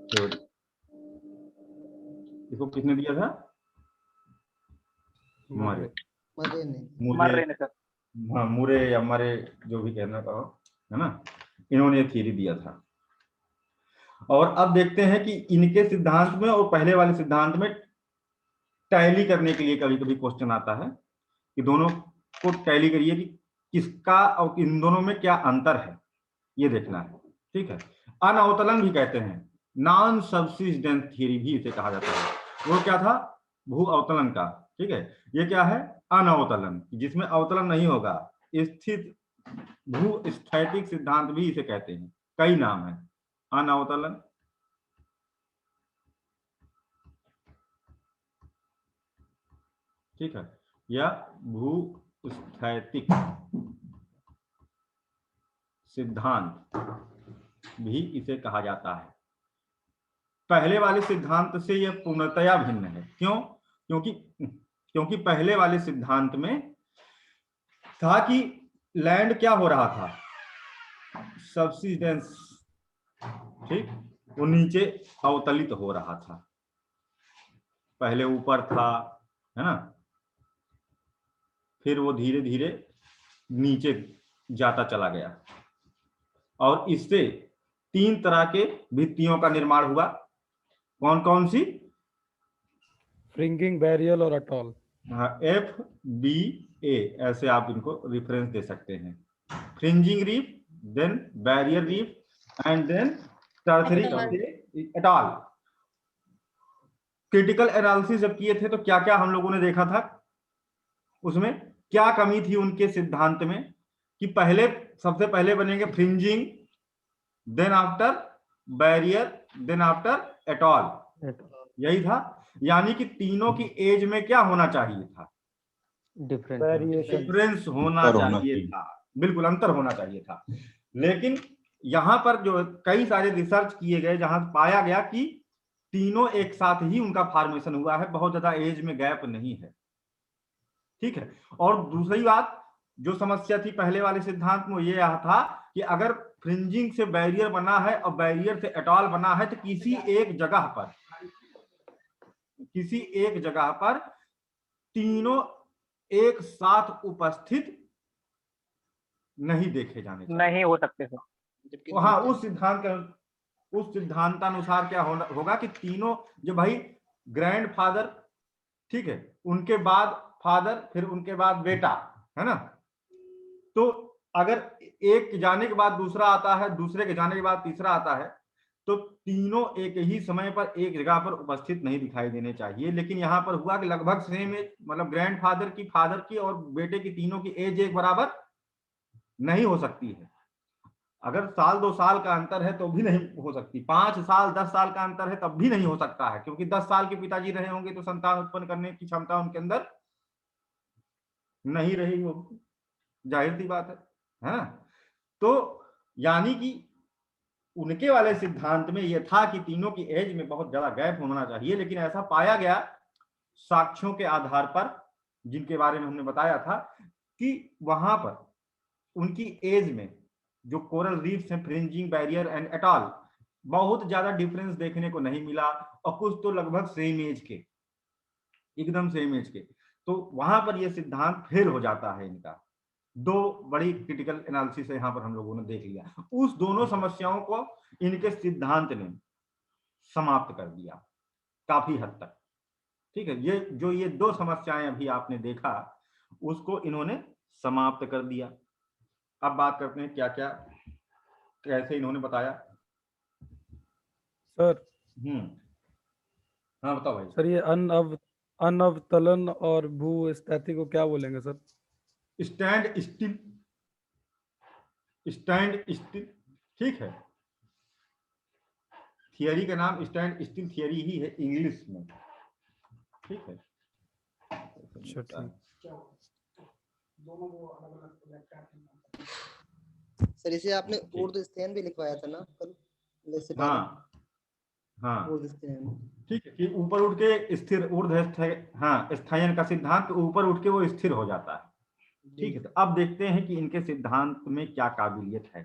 Theory. इसको किसने दिया था? मरे। मरे ने। मर्रे ने सर। हाँ, मुरे या मरे, जो भी कहना कहो, है ना, इन्होंने थ्योरी दिया था। और अब देखते हैं कि इनके सिद्धांत में और पहले वाले सिद्धांत में टैली करने के लिए कभी कभी क्वेश्चन आता है कि दोनों को टैली करिए कि किसका और इन दोनों में क्या अंतर है, ये देखना है। ठीक है। अनअवतलन भी कहते हैं, नॉन सब्सिस्टेंस थ्योरी भी इसे कहा जाता है। वो क्या था? भू अवतलन का। ठीक है। ये क्या है? अनअवतलन, जिसमें अवतलन नहीं होगा। स्थित भू स्थैतिक सिद्धांत भी इसे कहते हैं, कई नाम है। अनअवतलन, ठीक है, या भू स्थैतिक सिद्धांत भी इसे कहा जाता है। पहले वाले सिद्धांत से यह पूर्णतया भिन्न है। क्यों? क्योंकि पहले वाले सिद्धांत में था कि लैंड क्या हो रहा था? सब्सिडेंस, ठीक, वो नीचे अवतलित हो रहा था। पहले ऊपर था, है ना, फिर वो धीरे धीरे नीचे जाता चला गया। और इससे 3 तरह के भित्तियों का निर्माण हुआ। कौन कौन सी? फ्रिंगिंग, बैरियल और अटॉल। हाँ, FBA ऐसे आप इनको रेफरेंस दे सकते हैं। Fringing reef, then barrier reef and then tertiary atoll. Critical analysis जब किए थे तो क्या क्या हम लोगों ने देखा था? उसमें क्या कमी थी उनके सिद्धांत में कि पहले, सबसे पहले बनेंगे fringing, then after barrier, then after atoll. यही था। यानी कि तीनों की एज में क्या होना चाहिए था? डिफरेंस होना चाहिए था। बिल्कुल, अंतर होना चाहिए था। लेकिन यहां पर जो कई सारे रिसर्च किए गए, जहां पाया गया कि तीनों एक साथ ही उनका फॉर्मेशन हुआ है, बहुत ज्यादा एज में गैप नहीं है। ठीक है। और दूसरी बात, जो समस्या थी पहले वाले सिद्धांत में, ये था कि अगर फ्रिंजिंग से बैरियर बना है और बैरियर से एटॉल बना है, तो किसी एक जगह पर तीनों एक साथ उपस्थित नहीं देखे जाने चाहिए, नहीं हो सकते सर। हाँ, उस सिद्धांतानुसार क्या होगा कि तीनों, जो भाई ग्रैंड फादर, ठीक है, उनके बाद फादर, फिर उनके बाद बेटा, है ना, तो अगर एक के जाने के बाद दूसरा आता है, दूसरे के जाने के बाद तीसरा आता है, तो तीनों एक ही समय पर एक जगह पर उपस्थित नहीं दिखाई देने चाहिए। लेकिन यहां पर हुआ कि लगभग सेम एज, मतलब ग्रैंड फादर की, फादर की और बेटे की, तीनों की एज एक बराबर नहीं हो सकती है। अगर साल 2 साल का अंतर है तो भी नहीं हो सकती, 5 साल 10 साल का अंतर है तब भी नहीं हो सकता है, क्योंकि 10 साल के पिताजी रहे होंगे तो संतान उत्पन्न करने की क्षमता उनके अंदर नहीं रही होगी, जाहिर सी बात है ना। तो यानी कि उनके वाले सिद्धांत में यह था कि तीनों की एज में बहुत ज्यादा गैप होना चाहिए, लेकिन ऐसा पाया गया साक्ष्यों के आधार पर, जिनके बारे में हमने बताया था, कि वहां पर उनकी एज में जो कोरल रीफ्स हैं, फ्रिंजिंग, बैरियर एंड एटॉल, बहुत ज्यादा डिफरेंस देखने को नहीं मिला, और कुछ तो लगभग सेम एज के, एकदम सेम एज के। तो वहां पर यह सिद्धांत फेल हो जाता है इनका। 2 बड़ी क्रिटिकल एनालिसिस यहां पर हम लोगों ने देख लिया। उस दोनों समस्याओं को इनके सिद्धांत ने समाप्त कर दिया काफी हद तक। ठीक है। ये 2 समस्याएं अभी आपने देखा, उसको इन्होंने समाप्त कर दिया। अब बात करते हैं क्या क्या कैसे इन्होंने बताया। सर हाँ बताओ भाई। सर, ये अनअवतलन और भू स्थिति को क्या बोलेंगे सर? स्टैंड स्टिल, ठीक है। थियरी का नाम स्टैंड स्टिल थियरी ही है इंग्लिश में, ठीक है। अच्छा, ठीक। सर इसे आपने उर्द स्थियन भी लिखवाया था ना कल? हाँ उर्द स्थियन, ठीक है, कि ऊपर उठ के स्थिर, हाँ, स्थायन का सिद्धांत, ऊपर उठ के वो स्थिर हो जाता है। ठीक है। तो अब देखते हैं कि इनके सिद्धांत में क्या काबिलियत है।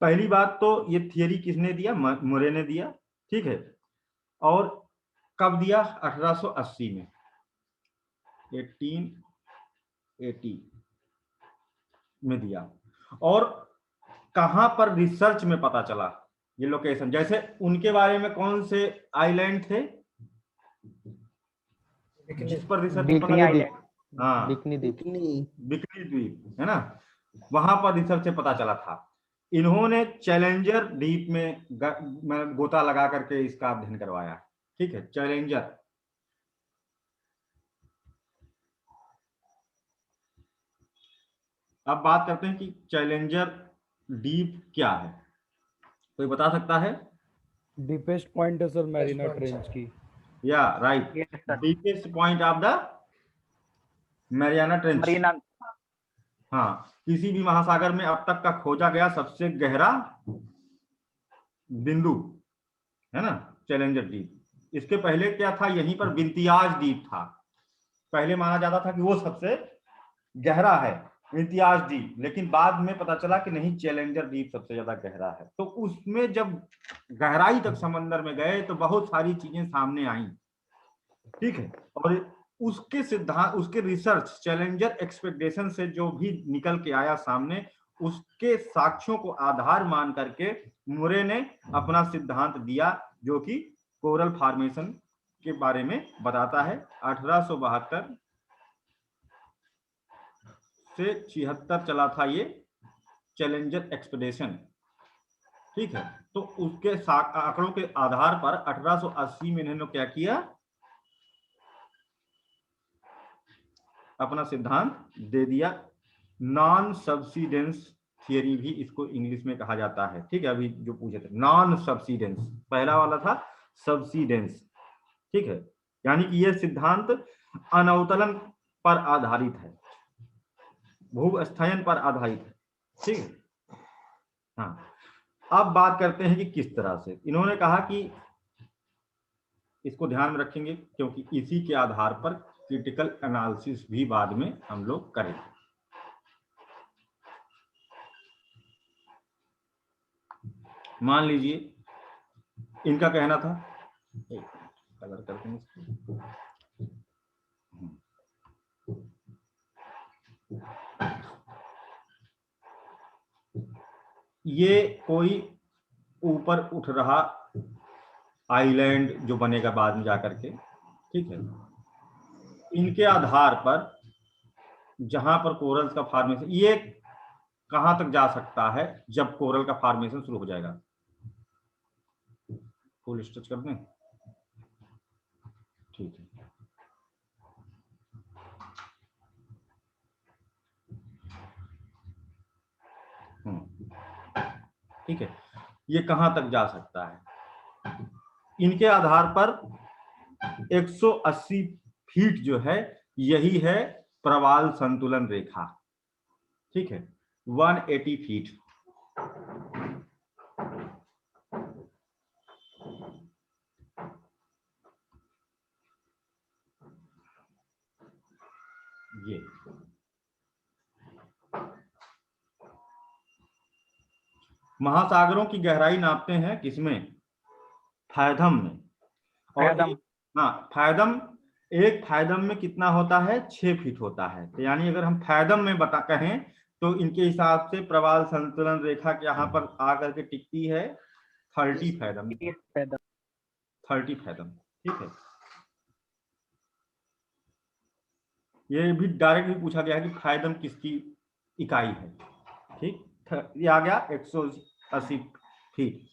पहली बात तो ये थियरी किसने दिया? मुरे ने दिया। ठीक है। और कब दिया? 1880 में, 1880 में दिया। और कहां पर रिसर्च में पता चला ये लोकेशन? जैसे उनके बारे में कौन से आइलैंड थे जिस पर रिसर्च में पता बिकनी चला? आइलैंड, हाँ, बिकनी द्वीप। बिकनी द्वीप है ना, वहां पर रिसर्च से पता चला था। इन्होंने चैलेंजर द्वीप में गोता लगा करके इसका अध्ययन करवाया। ठीक है, चैलेंजर। अब बात करते हैं कि चैलेंजर डीप क्या है, कोई बता सकता है? डीपेस्ट पॉइंट है सर मैरिना ट्रेंच की। या right, yes sir, deepest point of the Mariana trench. Marina, हाँ, किसी भी महासागर में अब तक का खोजा गया सबसे गहरा बिंदु है ना, चैलेंजर डीप। इसके पहले क्या था? यहीं पर विंतियाज द्वीप था। पहले माना जाता था कि वो सबसे गहरा है, विंतियाज द्वीप, लेकिन बाद में पता चला कि नहीं, चैलेंजर द्वीप सबसे ज्यादा गहरा है। तो उसमें जब गहराई तक समंदर में गए तो बहुत सारी चीजें सामने आई। ठीक है, और उसके सिद्धांत, उसके रिसर्च, चैलेंजर एक्सपेक्टेशन से जो भी निकल के आया सामने, उसके साक्ष्यों को आधार मान करके मुरे ने अपना सिद्धांत दिया, जो कि कोरल फॉर्मेशन के बारे में बताता है। 1872 से 76 चला था ये चैलेंजर एक्सपेडिशन। ठीक है, तो उसके आंकड़ों के आधार पर 1880 में इन्होंने क्या किया? अपना सिद्धांत दे दिया। नॉन सब्सिडेंस थियरी भी इसको इंग्लिश में कहा जाता है। ठीक है, अभी जो पूछे थे, नॉन सब्सिडेंस, पहला वाला था सब्सिडेंस। ठीक है, यानी कि यह सिद्धांत अनवतलन पर आधारित है, भूस्थयन पर आधारित है। ठीक है, हाँ। अब बात करते हैं कि किस तरह से इन्होंने कहा कि इसको ध्यान में रखेंगे, क्योंकि इसी के आधार पर क्रिटिकल एनालिसिस भी बाद में हम लोग करेंगे। मान लीजिए इनका कहना था, कलर करते हैं इसको, ये कोई ऊपर उठ रहा आइलैंड जो बनेगा बाद में जाकर के। ठीक है, इनके आधार पर जहां पर कोरल्स का फॉर्मेशन, ये कहां तक जा सकता है जब कोरल का फॉर्मेशन शुरू हो जाएगा? फुल स्टिच कर दें? ठीक है, ठीक है, ये कहां तक जा सकता है? इनके आधार पर 180 फीट जो है, यही है प्रवाल संतुलन रेखा। ठीक है, 180 फीट। ये महासागरों की गहराई नापते हैं किसमें? फैथम में। और फैथम। हाँ, फैथम, एक फैथम में कितना होता है? 6 फीट होता है। तो यानी अगर हम फैथम में बता कहें तो इनके हिसाब से प्रवाल संतुलन रेखा यहाँ पर आकर के टिकती है 30 फैथम। 30 फैथम। ठीक है, ये भी डायरेक्ट भी पूछा गया है कि फैथम किसकी इकाई है। ठीक, ये आ गया 180 फीट।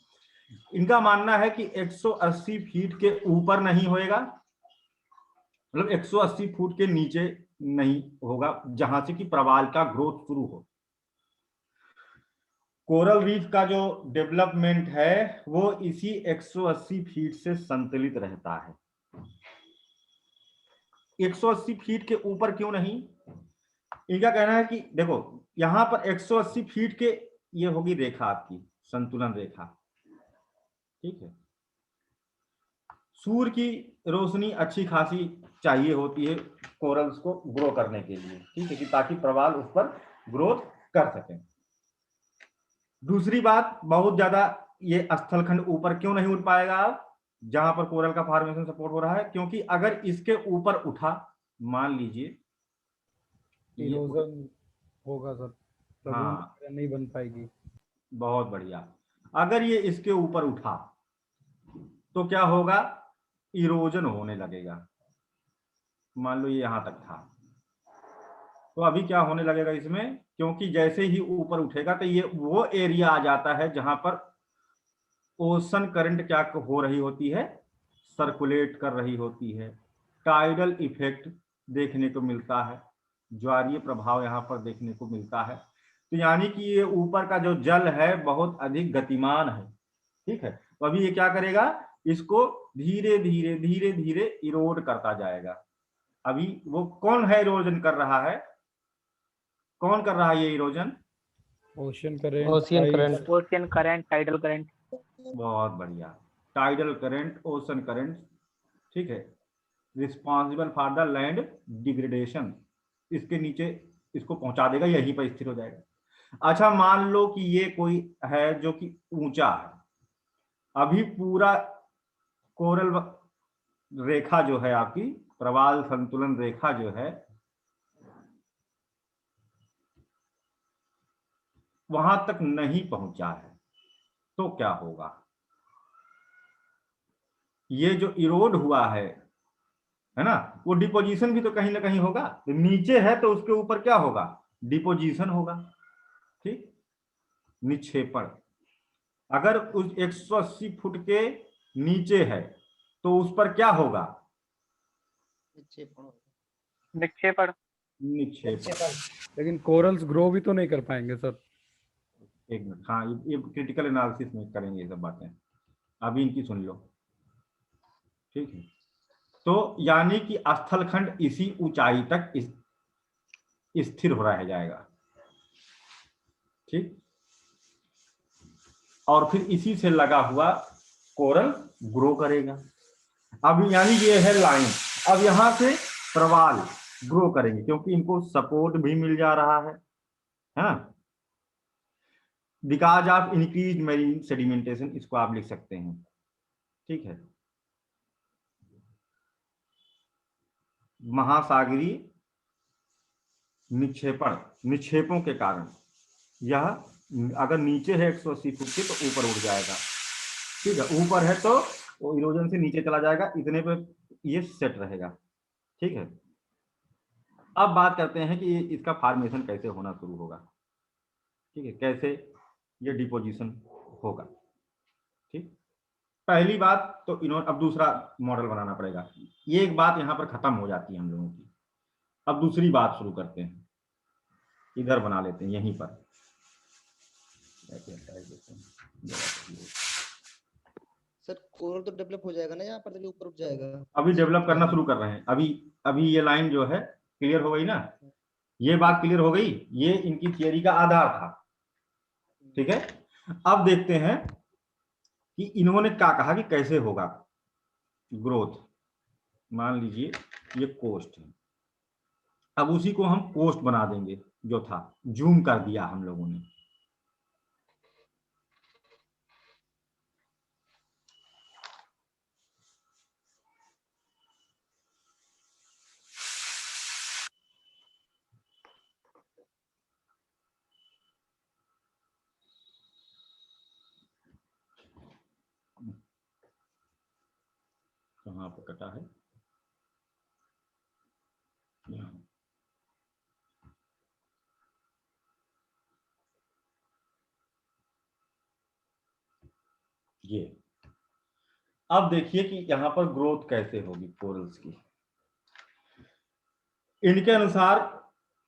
इनका मानना है कि 180 फीट के ऊपर नहीं होएगा, मतलब 180 फुट के नीचे नहीं होगा, जहां से कि प्रवाल का ग्रोथ शुरू हो। कोरल रीफ का जो डेवलपमेंट है वो इसी 180 फीट से संतुलित रहता है। 180 फीट के ऊपर क्यों नहीं? इनका कहना है कि देखो, यहां पर 180 फीट के ये होगी रेखा आपकी संतुलन रेखा। ठीक है, सूर्य की रोशनी अच्छी खासी चाहिए होती है कोरल्स को ग्रो करने के लिए। ठीक है, कि ताकि प्रवाल उस पर ग्रोथ कर सके। दूसरी बात, बहुत ज्यादा ये स्थलखंड ऊपर क्यों नहीं उठ पाएगा अब जहां पर कोरल का फॉर्मेशन सपोर्ट हो रहा है? क्योंकि अगर इसके ऊपर उठा, मान लीजिए ये, इरोजन होगा सर, लगून हाँ वगैरह नहीं बन पाएगी। बहुत बढ़िया, अगर ये इसके ऊपर उठा तो क्या होगा? इरोजन होने लगेगा। मान लो ये यहां तक था, तो अभी क्या होने लगेगा इसमें? क्योंकि जैसे ही ऊपर उठेगा तो ये वो एरिया आ जाता है जहां पर ओशन करंट क्या हो रही होती है? सर्कुलेट कर रही होती है। टाइडल इफेक्ट देखने को मिलता है, ज्वारीय प्रभाव यहाँ पर देखने को मिलता है। तो यानी कि ये ऊपर का जो जल है बहुत अधिक गतिमान है, ठीक है। तो अभी ये क्या करेगा? इसको धीरे धीरे धीरे धीरे इरोड करता जाएगा। अभी वो कौन है इरोजन कर रहा है? कौन कर रहा है ये erosion? Ocean current, ocean current. Ocean current, tidal current. बहुत बढ़िया, टाइडल करंट, ओशन करंट, ठीक है, responsible for the land degradation. इसके नीचे इसको पहुंचा देगा, यहीं पर स्थिर हो जाएगा। अच्छा मान लो कि ये कोई है जो कि ऊंचा है, अभी पूरा कोरल रेखा जो है आपकी, प्रवाल संतुलन रेखा जो है, वहां तक नहीं पहुंचा है, तो क्या होगा? ये जो इरोड हुआ है ना, वो डिपोजिशन भी तो कहीं ना कहीं होगा। तो नीचे है तो उसके ऊपर क्या होगा? डिपोजिशन होगा, ठीक, निक्षेपण। अगर उस 180 फुट के नीचे है तो उस पर क्या होगा? निक्षेपण। निक्षेपण। लेकिन कोरल्स ग्रो भी तो नहीं कर पाएंगे सर। एक मिनट, हाँ ये क्रिटिकल एनालिसिस में करेंगे ये सब बातें, अभी इनकी सुन लो, ठीक है। तो यानी कि स्थलखंड इसी ऊंचाई तक स्थिर हो रह जाएगा, ठीक, और फिर इसी से लगा हुआ कोरल ग्रो करेगा। अब यानी ये है लाइन, अब यहां से प्रवाल ग्रो करेंगे क्योंकि इनको सपोर्ट भी मिल जा रहा है ना, because of increase marine sedimentation, इसको आप लिख सकते हैं, ठीक है। महासागरीय निक्षेपण, निक्षेपों के कारण यह अगर नीचे है 180 फुट के तो ऊपर उड़ जाएगा, ठीक है, ऊपर है तो वो इरोजन से नीचे चला जाएगा, इतने पे ये सेट रहेगा, ठीक है। अब बात करते हैं कि इसका फॉर्मेशन कैसे होना शुरू होगा, ठीक है, कैसे ये डिपोजिशन होगा, ठीक। पहली बात तो इन्होंने, अब दूसरा मॉडल बनाना पड़ेगा। ये एक बात यहाँ पर खत्म हो जाती है हम लोगों की। अब दूसरी बात शुरू करते हैं, इधर बना लेते हैं यहीं पर। सर कोरल तो डेवलप हो जाएगा ना यहाँ पर, तो ऊपर उठ जाएगा। अभी डेवलप करना शुरू कर रहे हैं, अभी अभी ये लाइन जो है क्लियर हो गई ना, ये बात क्लियर हो गई, ये इनकी थियरी का आधार था, ठीक है। अब देखते हैं कि इन्होंने क्या कहा कि कैसे होगा ग्रोथ। मान लीजिए ये कोस्ट है, अब उसी को हम कोस्ट बना देंगे, जो था जूम कर दिया हम लोगों ने। कहाँ पर कटा है? यहाँ। ये अब देखिए कि यहां पर ग्रोथ कैसे होगी कोरल्स की। इनके अनुसार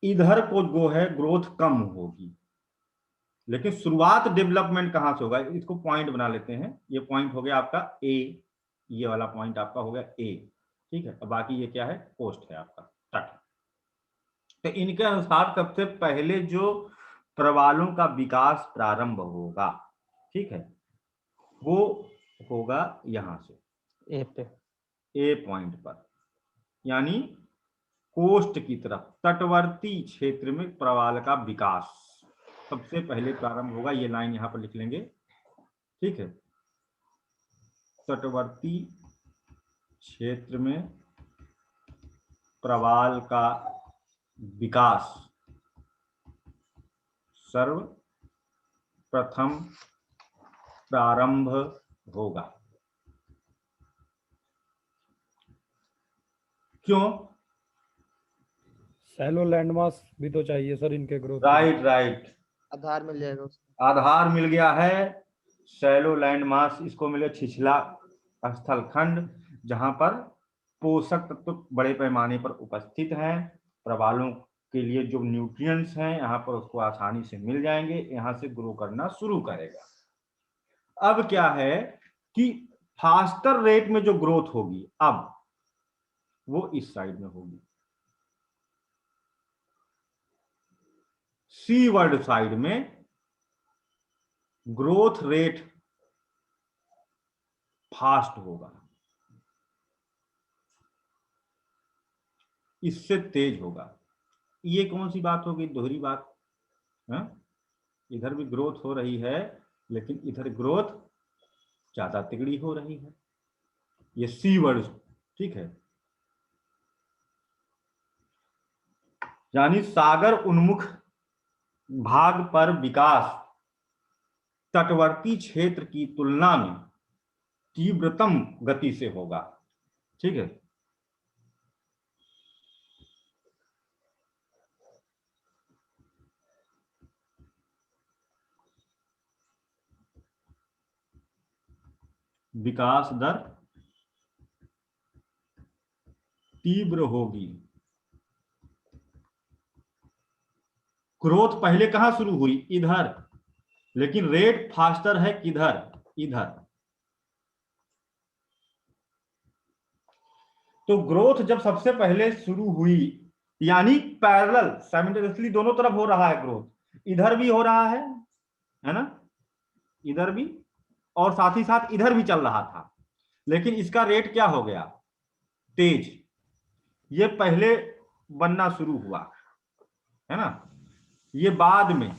इधर को जो है ग्रोथ कम होगी, लेकिन शुरुआत डेवलपमेंट कहां से होगा? इसको पॉइंट बना लेते हैं, ये पॉइंट हो गया आपका ए, ये वाला पॉइंट आपका हो गया ए, ठीक है। अब बाकी ये क्या है? कोस्ट है आपका, तट। तो इनके अनुसार सबसे पहले जो प्रवालों का विकास प्रारंभ होगा, ठीक है, वो होगा यहां से ए पे, ए पॉइंट पर, यानी कोस्ट की तरफ, तटवर्ती क्षेत्र में प्रवाल का विकास सबसे पहले प्रारंभ होगा। ये लाइन यहां पर लिख लेंगे, ठीक है, तटवर्ती क्षेत्र में प्रवाल का विकास सर्वप्रथम प्रारंभ होगा। क्यों? शैलो लैंडमास भी तो चाहिए सर इनके ग्रोथ के लिए। राइट राइट, आधार मिल जाएगा उसका। आधार मिल गया है, शैलो लैंड मास इसको मिले, छिछला स्थल खंड जहां पर पोषक तत्व बड़े पैमाने पर उपस्थित हैं, प्रवालों के लिए जो न्यूट्रिएंट्स हैं यहाँ पर उसको आसानी से मिल जाएंगे, यहाँ से ग्रो करना शुरू करेगा। अब क्या है कि फास्टर रेट में जो ग्रोथ होगी अब वो इस साइड में होगी, सीवर्ड साइड में ग्रोथ रेट फास्ट होगा, इससे तेज होगा। ये कौन सी बात होगी? दोहरी बात है? इधर भी ग्रोथ हो रही है लेकिन इधर ग्रोथ ज्यादा तिगड़ी हो रही है, ये सी वर्ड, ठीक है। यानी सागर उन्मुख भाग पर विकास तटवर्ती क्षेत्र की तुलना में तीव्रतम गति से होगा, ठीक है। विकास दर तीव्र होगी। ग्रोथ पहले कहां शुरू हुई? इधर, लेकिन रेट फास्टर है किधर? इधर। तो ग्रोथ जब सबसे पहले शुरू हुई, यानी पैरेलल साइमल्टेनियसली दोनों तरफ हो रहा है ग्रोथ, इधर भी हो रहा है ना, इधर भी, और साथ ही साथ इधर भी चल रहा था, लेकिन इसका रेट क्या हो गया? तेज। ये पहले बनना शुरू हुआ है ना, ये बाद में,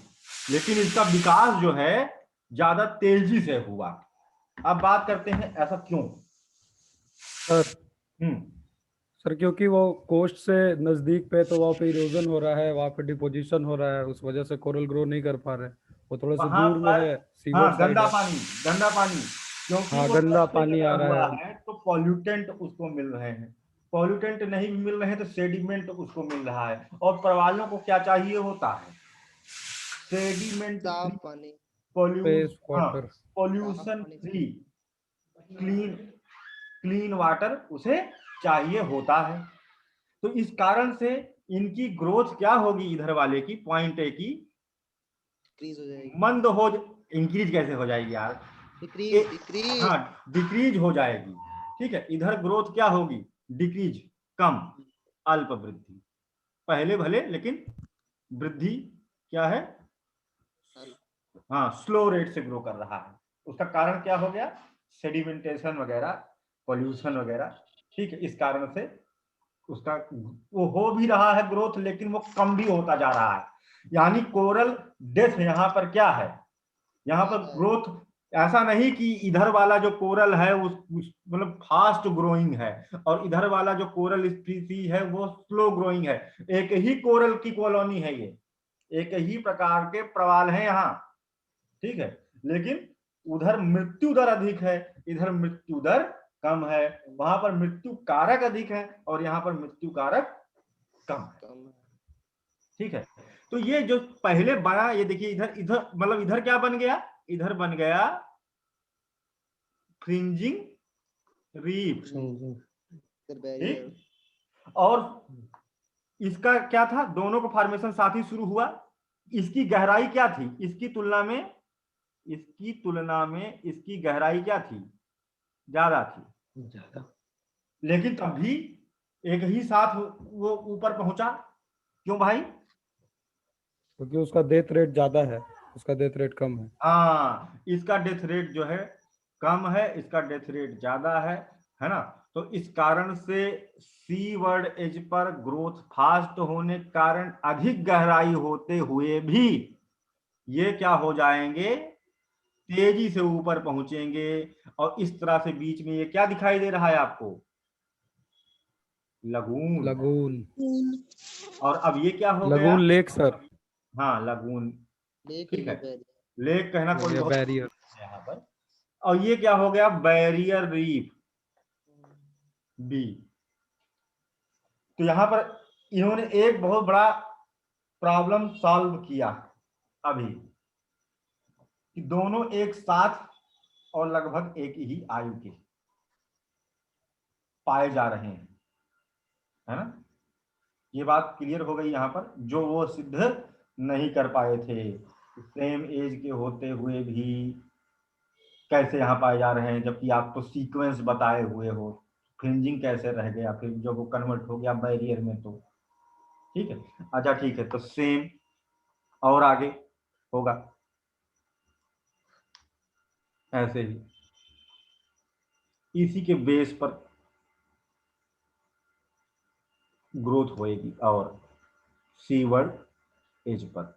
लेकिन इसका विकास जो है ज्यादा तेजी से हुआ। अब बात करते हैं ऐसा क्यों? सर सर क्योंकि वो कोस्ट से नजदीक पे, तो वहाँ पे इरोजन हो रहा है, वहाँ पे डिपोजिशन हो रहा है, उस वजह से कोरल ग्रो नहीं कर पा रहे। वो थोड़ा सा वहां दूर में पर है, सीवर्ड साइड गंदा है। पानी, गंदा पानी, क्योंकि हाँ, वो गंदा सबसे पानी जगह आ रहा हुआ है। है तो पॉल्यूटेंट उसको मिल रहे हैं, पॉल्यूटेंट नहीं मिल रहे हैं तो सेडिमेंट उसको मिल रहा है, और प्रवालों को क्या चाहिए होता है? सेडिमेंट साफ फ्री, पानी, स्पेस वाटर। साफ पॉल्यूशन पानी फ्री, क्लीन क्लीन वाटर उसे चाहिए होता है। तो इस कारण से इनकी ग्रोथ क्या होगी? इधर वाले की, पॉइंट ए की, डिक्रीज हो जाएगी। मंद हो, इंक्रीज कैसे हो जाएगी यार? डिक्रीज डिक्रीज हाँ, डिक्रीज हो जाएगी, ठीक है। इधर ग्रोथ क्या होगी? डिक्रीज, कम, अल्प वृद्धि। पहले भले, लेकिन वृद्धि क्या है? हाँ, स्लो रेट से ग्रो कर रहा है। उसका कारण क्या हो गया? सेडिमेंटेशन वगैरह, पॉल्यूशन वगैरह, ठीक है। इस कारण से उसका वो हो भी रहा है ग्रोथ, लेकिन वो कम भी होता जा रहा है। यानी कोरल डेथ यहाँ पर क्या है? यहाँ पर ग्रोथ ऐसा नहीं कि इधर वाला जो कोरल है उस मतलब फास्ट ग्रोइंग है, और इधर वाला जो कोरल स्पीसीज है वो स्लो ग्रोइंग है। एक ही कोरल की कॉलोनी है ये, एक ही प्रकार के प्रवाल हैं यहाँ, ठीक है। लेकिन उधर मृत्यु दर अधिक है, इधर मृत्यु दर कम है। वहां पर मृत्यु कारक अधिक है और यहाँ पर मृत्यु कारक कम है, ठीक है। तो ये जो पहले बना, ये देखिए इधर, इधर मतलब इधर क्या बन गया? इधर बन गया फ्रिंजिंग रीफ, ठीक। और इसका क्या था? दोनों को फॉर्मेशन साथ ही शुरू हुआ। इसकी गहराई क्या थी? इसकी तुलना में इसकी गहराई क्या थी? ज्यादा थी, ज्यादा। लेकिन तब भी एक ही साथ वो ऊपर पहुंचा। क्यों भाई? क्योंकि उसका डेथ रेट ज्यादा है, उसका डेथ रेट कम है। हाँ, इसका डेथ रेट जो है कम है, इसका डेथ रेट ज्यादा है ना। तो इस कारण से सी वर्ड एज पर ग्रोथ फास्ट होने के कारण अधिक गहराई होते हुए भी ये क्या हो जाएंगे? तेजी से ऊपर पहुंचेंगे। और इस तरह से बीच में ये क्या दिखाई दे रहा है आपको, लगून। लगून। और अब ये क्या हो गया, लगून लेक सर। हाँ लगून, लेक ठीक है, बैरियर। लेक कहना हो कोई गया बहुत बैरियर। यहाँ पर। और ये क्या हो गया, बैरियर रीफ बी। तो यहां पर इन्होंने एक बहुत बड़ा प्रॉब्लम सॉल्व किया अभी, कि दोनों एक साथ और लगभग एक ही आयु के पाए जा रहे हैं, है ना। ये बात क्लियर हो गई यहाँ पर, जो वो सिद्ध नहीं कर पाए थे, सेम एज के होते हुए भी कैसे यहाँ पाए जा रहे हैं, जबकि आप तो सीक्वेंस बताए हुए हो, फ्रिंजिंग कैसे रह गया फिर जब वो कन्वर्ट हो गया बैरियर में, तो ठीक है। अच्छा ठीक है, तो सेम और आगे होगा ऐसे ही, इसी के बेस पर ग्रोथ होएगी और सीवर्ड एज पर।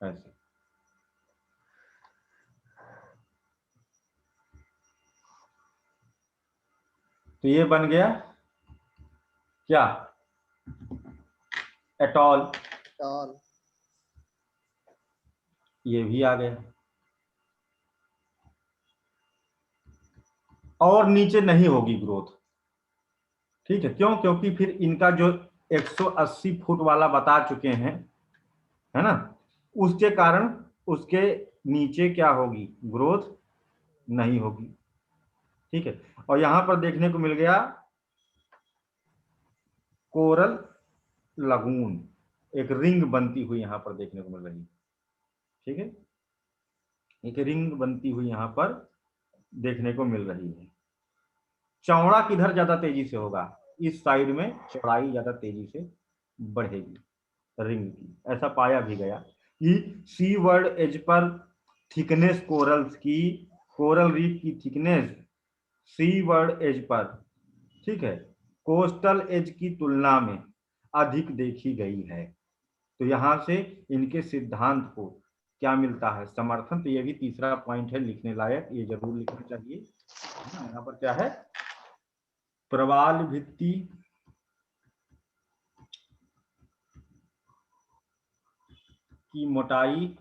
ऐसे तो ये बन गया क्या, एटॉल, टॉल। ये भी आ गया। और नीचे नहीं होगी ग्रोथ, ठीक है, क्यों, क्योंकि फिर इनका जो 180 फुट वाला बता चुके हैं, है ना, उसके कारण उसके नीचे क्या होगी, ग्रोथ नहीं होगी, ठीक है। और यहां पर देखने को मिल गया कोरल लगून, एक रिंग बनती हुई यहां पर देखने को मिल रही है, ठीक है, एक रिंग बनती हुई यहां पर देखने को मिल रही है। चौड़ा किधर ज्यादा तेजी से होगा, इस साइड में चौड़ाई ज्यादा तेजी से बढ़ेगी रिंग की, ऐसा पाया भी गया कि सी वर्ड एज पर थिकनेस कोरल्स की, कोरल रीफ की थिकनेस सी वर्ड एज पर, ठीक है, कोस्टल एज की तुलना में अधिक देखी गई है। तो यहां से इनके सिद्धांत को क्या मिलता है, समर्थन। तो ये भी तीसरा पॉइंट है लिखने लायक, ये जरूर लिखना चाहिए। यहाँ पर क्या है, प्रवाल भित्ति की मोटाई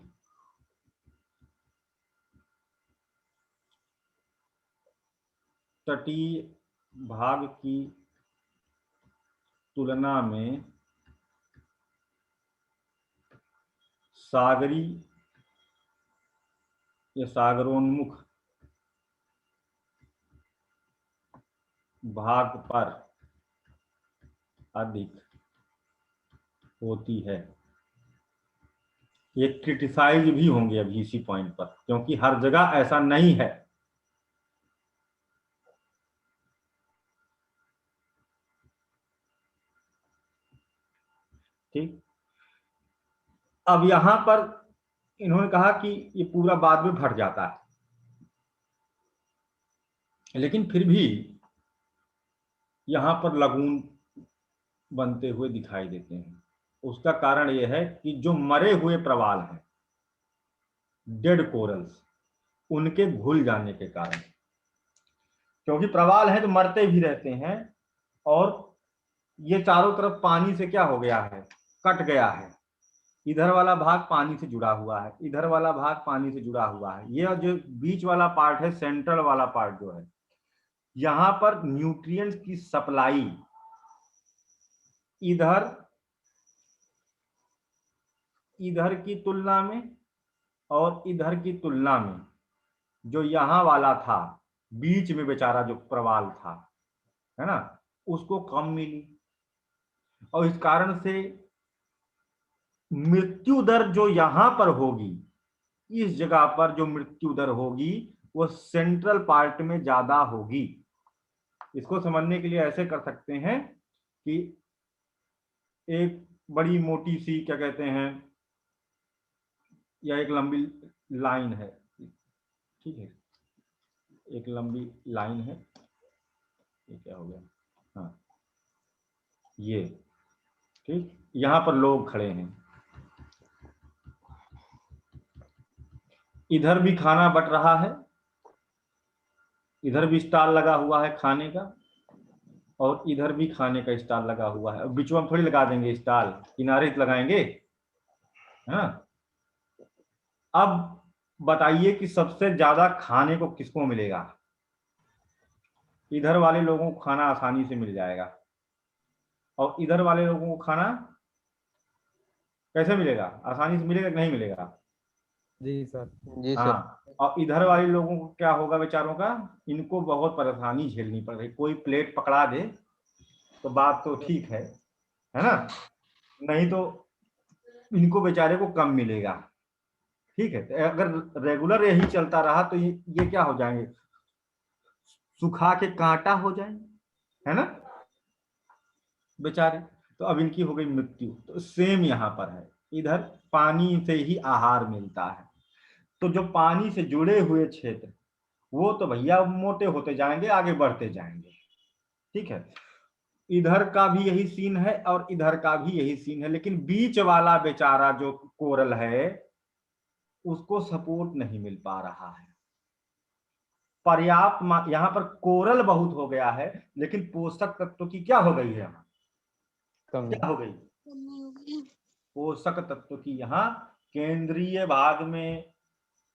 तटीय भाग की तुलना में सागरी या सागरोन्मुख भाग पर अधिक होती है। ये क्रिटिसाइज भी होंगे अभी इसी पॉइंट पर, क्योंकि हर जगह ऐसा नहीं है, ठीक। अब यहां पर इन्होंने कहा कि ये पूरा बाद में भट जाता है, लेकिन फिर भी यहां पर लगून बनते हुए दिखाई देते हैं। उसका कारण यह है कि जो मरे हुए प्रवाल हैं, डेड कोरल्स, उनके घुल जाने के कारण, क्योंकि प्रवाल है तो मरते भी रहते हैं, और ये चारों तरफ पानी से क्या हो गया है, कट गया है, इधर वाला भाग पानी से जुड़ा हुआ है, इधर वाला भाग पानी से जुड़ा हुआ है। ये जो बीच वाला पार्ट है, सेंट्रल वाला पार्ट जो है, यहां पर न्यूट्रिएंट्स की सप्लाई इधर इधर की तुलना में और इधर की तुलना में, जो यहां वाला था बीच में बेचारा जो प्रवाल था, है ना, उसको कम मिली। और इस कारण से मृत्यु दर जो यहां पर होगी, इस जगह पर जो मृत्यु दर होगी वो सेंट्रल पार्ट में ज्यादा होगी। इसको समझने के लिए ऐसे कर सकते हैं कि एक बड़ी मोटी सी क्या कहते हैं, या एक लंबी लाइन है, ठीक है, एक लंबी लाइन है, ये क्या हो गया, हाँ ये, ठीक, यहाँ पर लोग खड़े हैं, इधर भी खाना बट रहा है, इधर भी स्टॉल लगा हुआ है खाने का, और इधर भी खाने का स्टॉल लगा हुआ है। अब बीच में थोड़ी लगा देंगे स्टॉल, किनारे लगाएंगे, हाँ। अब बताइए कि सबसे ज्यादा खाने को किसको मिलेगा? इधर वाले लोगों को खाना आसानी से मिल जाएगा, और इधर वाले लोगों को खाना कैसे मिलेगा? आसानी से मिलेगा कि नहीं मिलेगा? जी सर। जी सर। हाँ, और इधर वाले लोगों को क्या होगा बेचारों का? इनको बहुत परेशानी झेलनी पड़ रही। कोई प्लेट पकड़ा दे तो बात तो ठीक है ना, नहीं तो इनको बेचारे को कम मिलेगा। ठीक है, तो अगर रेगुलर यही चलता रहा तो ये क्या हो जाएंगे? सुखा के कांटा हो जाएंगे, है ना बेचारे। तो अब इनकी हो गई मृत्यु। तो सेम यहाँ पर है, इधर पानी से ही आहार मिलता है, तो जो पानी से जुड़े हुए क्षेत्र वो तो भैया मोटे होते जाएंगे, आगे बढ़ते जाएंगे। ठीक है, इधर का भी यही सीन है और इधर का भी यही सीन है, लेकिन बीच वाला बेचारा जो कोरल है उसको सपोर्ट नहीं मिल पा रहा है पर्याप्त। यहाँ पर कोरल बहुत हो गया है, लेकिन पोषक तत्व की क्या हो गई है? यहाँ क्या हो गई? पोषक तत्व की यहाँ केंद्रीय भाग में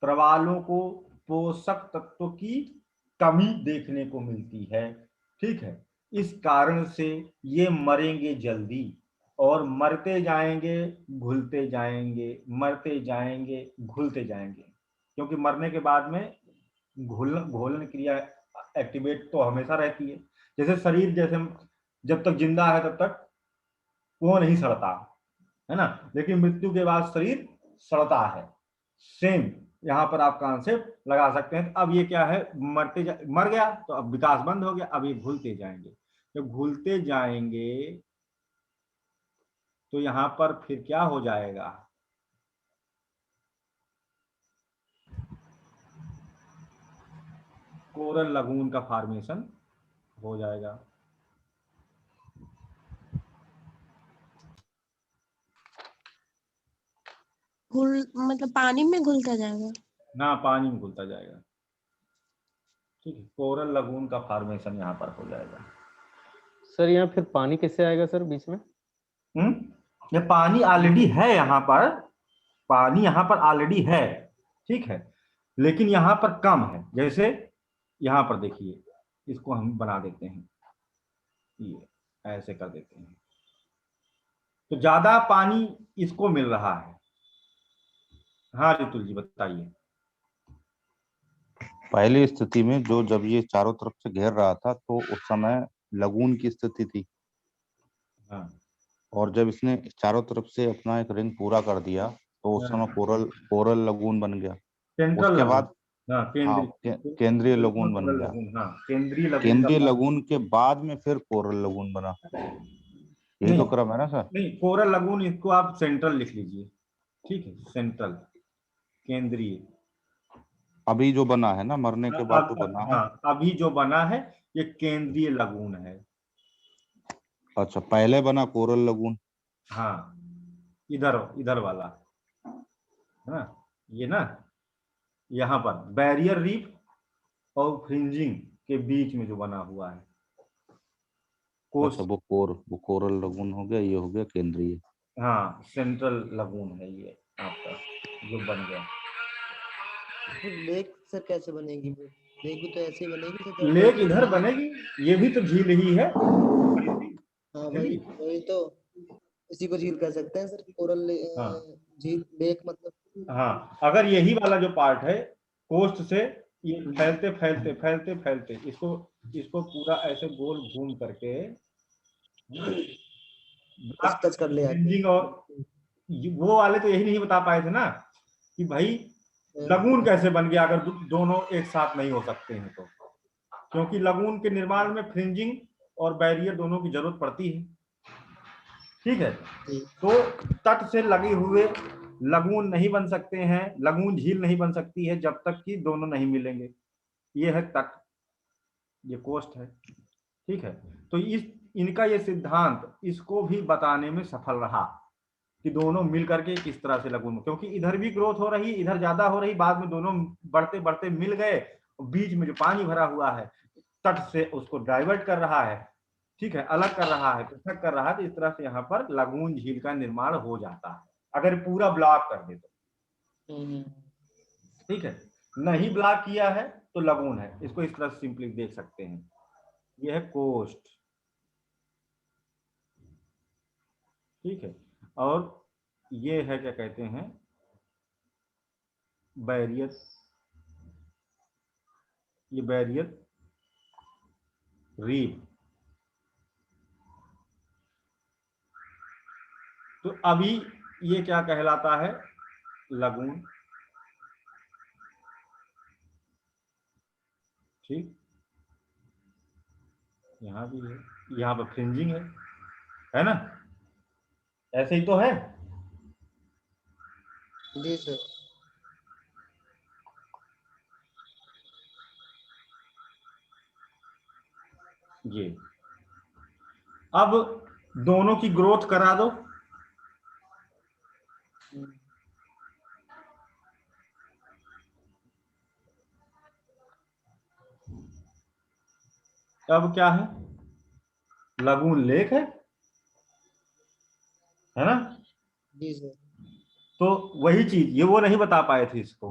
प्रवालों को पोषक तत्व की कमी देखने को मिलती है। ठीक है, इस कारण से ये मरेंगे जल्दी, और मरते जाएंगे, घुलते जाएंगे, मरते जाएंगे, घुलते जाएंगे, क्योंकि मरने के बाद में घोलन क्रिया एक्टिवेट तो हमेशा रहती है। जैसे शरीर, जैसे जब तक जिंदा है तब तक वो नहीं सड़ता है ना, लेकिन मृत्यु के बाद शरीर सड़ता है। सेम यहाँ पर आप कॉन्सेप्ट लगा सकते हैं। अब ये क्या है, मर गया तो अब विकास बंद हो गया, अब ये घुलते जाएंगे। जब घुलते जाएंगे तो यहाँ पर फिर क्या हो जाएगा? कोरल लगून का फॉर्मेशन हो जाएगा। मतलब पानी में घुलता जाएगा ना, पानी में घुलता जाएगा। ठीक है, कोरल लगून का फॉर्मेशन यहाँ पर हो जाएगा। सर यहाँ फिर पानी कैसे आएगा सर बीच में? ये पानी ऑलरेडी है यहाँ पर, पानी यहाँ पर ऑलरेडी है। ठीक है, लेकिन यहाँ पर कम है। जैसे यहाँ पर देखिए, इसको हम बना देते हैं, ये ऐसे कर देते हैं, तो ज्यादा पानी इसको मिल रहा है। हाँ रितुल जी बताइए। पहली स्थिति में जो जब ये चारों तरफ से घेर रहा था तो उस समय लगून की स्थिति थी। हाँ, और जब इसने चारों तरफ से अपना एक रिंग पूरा कर दिया तो उस समय कोरल लगून बन गया। उसके बाद केंद्रीय लगून बन गया। केंद्रीय लगून के बाद में फिर कोरल लगून बना। यही तो क्रम है ना सर? नहीं, कोरल लगून इसको आप सेंट्रल लिख लीजिए। ठीक है, सेंट्रल, केंद्रीय। अभी जो बना है ना, मरने के बाद जो बना है। हाँ, अभी जो बना है ये केंद्रीय लगून है। अच्छा, पहले बना कोरल लगून। हाँ, इधर वाला है ना, ये ना, यहाँ पर बैरियर रीफ और फ्रिंजिंग के बीच में जो बना हुआ है। अच्छा, वो कोरल लगून हो गया, ये हो गया केंद्रीय। हाँ, सेंट्रल लगून है ये आपका जो बन गया। लेक सर कैसे बनेगी? लेक भी तो ऐसे ही बनेगी सर। लेक इधर बनेगी, ये भी तो झील ही है। हाँ भाई, वही तो, इसी को झील कह सकते हैं सर, कोरल झील, लेक मतलब। हाँ, अगर यही वाला जो पार्ट है कोस्ट से ये फैलते फैलते फैलते फैलते इसको पूरा ऐसे गोल घूम करके टच कर ले आके। और वो वाले तो यही नहीं बता पाए थे ना कि भाई लगून कैसे बन गया अगर दोनों एक साथ नहीं हो सकते हैं तो, क्योंकि लगून के निर्माण में फ्रिंजिंग और बैरियर दोनों की जरूरत पड़ती है। ठीक है, तो तट से लगे हुए लगून नहीं बन सकते हैं, लगून झील नहीं बन सकती है जब तक कि दोनों नहीं मिलेंगे। ये है तट, ये कोस्ट है, ठीक है। तो इनका ये सिद्धांत इसको भी बताने में सफल रहा कि दोनों मिल करके किस तरह से लघु, क्योंकि इधर भी ग्रोथ हो रही, इधर ज्यादा हो रही, बाद में दोनों बढ़ते बढ़ते मिल गए, बीच में जो पानी भरा हुआ है तट से उसको डाइवर्ट कर रहा है, ठीक है, अलग कर रहा है, पृथक कर रहा है। तो इस तरह से यहाँ पर लगून झील का निर्माण हो जाता है अगर पूरा ब्लॉक कर दे तो, ठीक है। नहीं ब्लॉक किया है तो लगून है। इसको इस तरह से सिंपली देख सकते हैं। यह है कोस्ट, ठीक है, और ये है क्या कहते हैं, बैरियर। ये बैरियर रीफ। तो अभी ये क्या कहलाता है, लगून, ठीक। यहाँ भी है, यहाँ पर फ्रिंजिंग है ना, ऐसे ही तो है। जी सर। ये अब दोनों की ग्रोथ करा दो। अब क्या है, लगून लेक है ना। जी सर। तो वही चीज ये वो नहीं बता पाए थे इसको,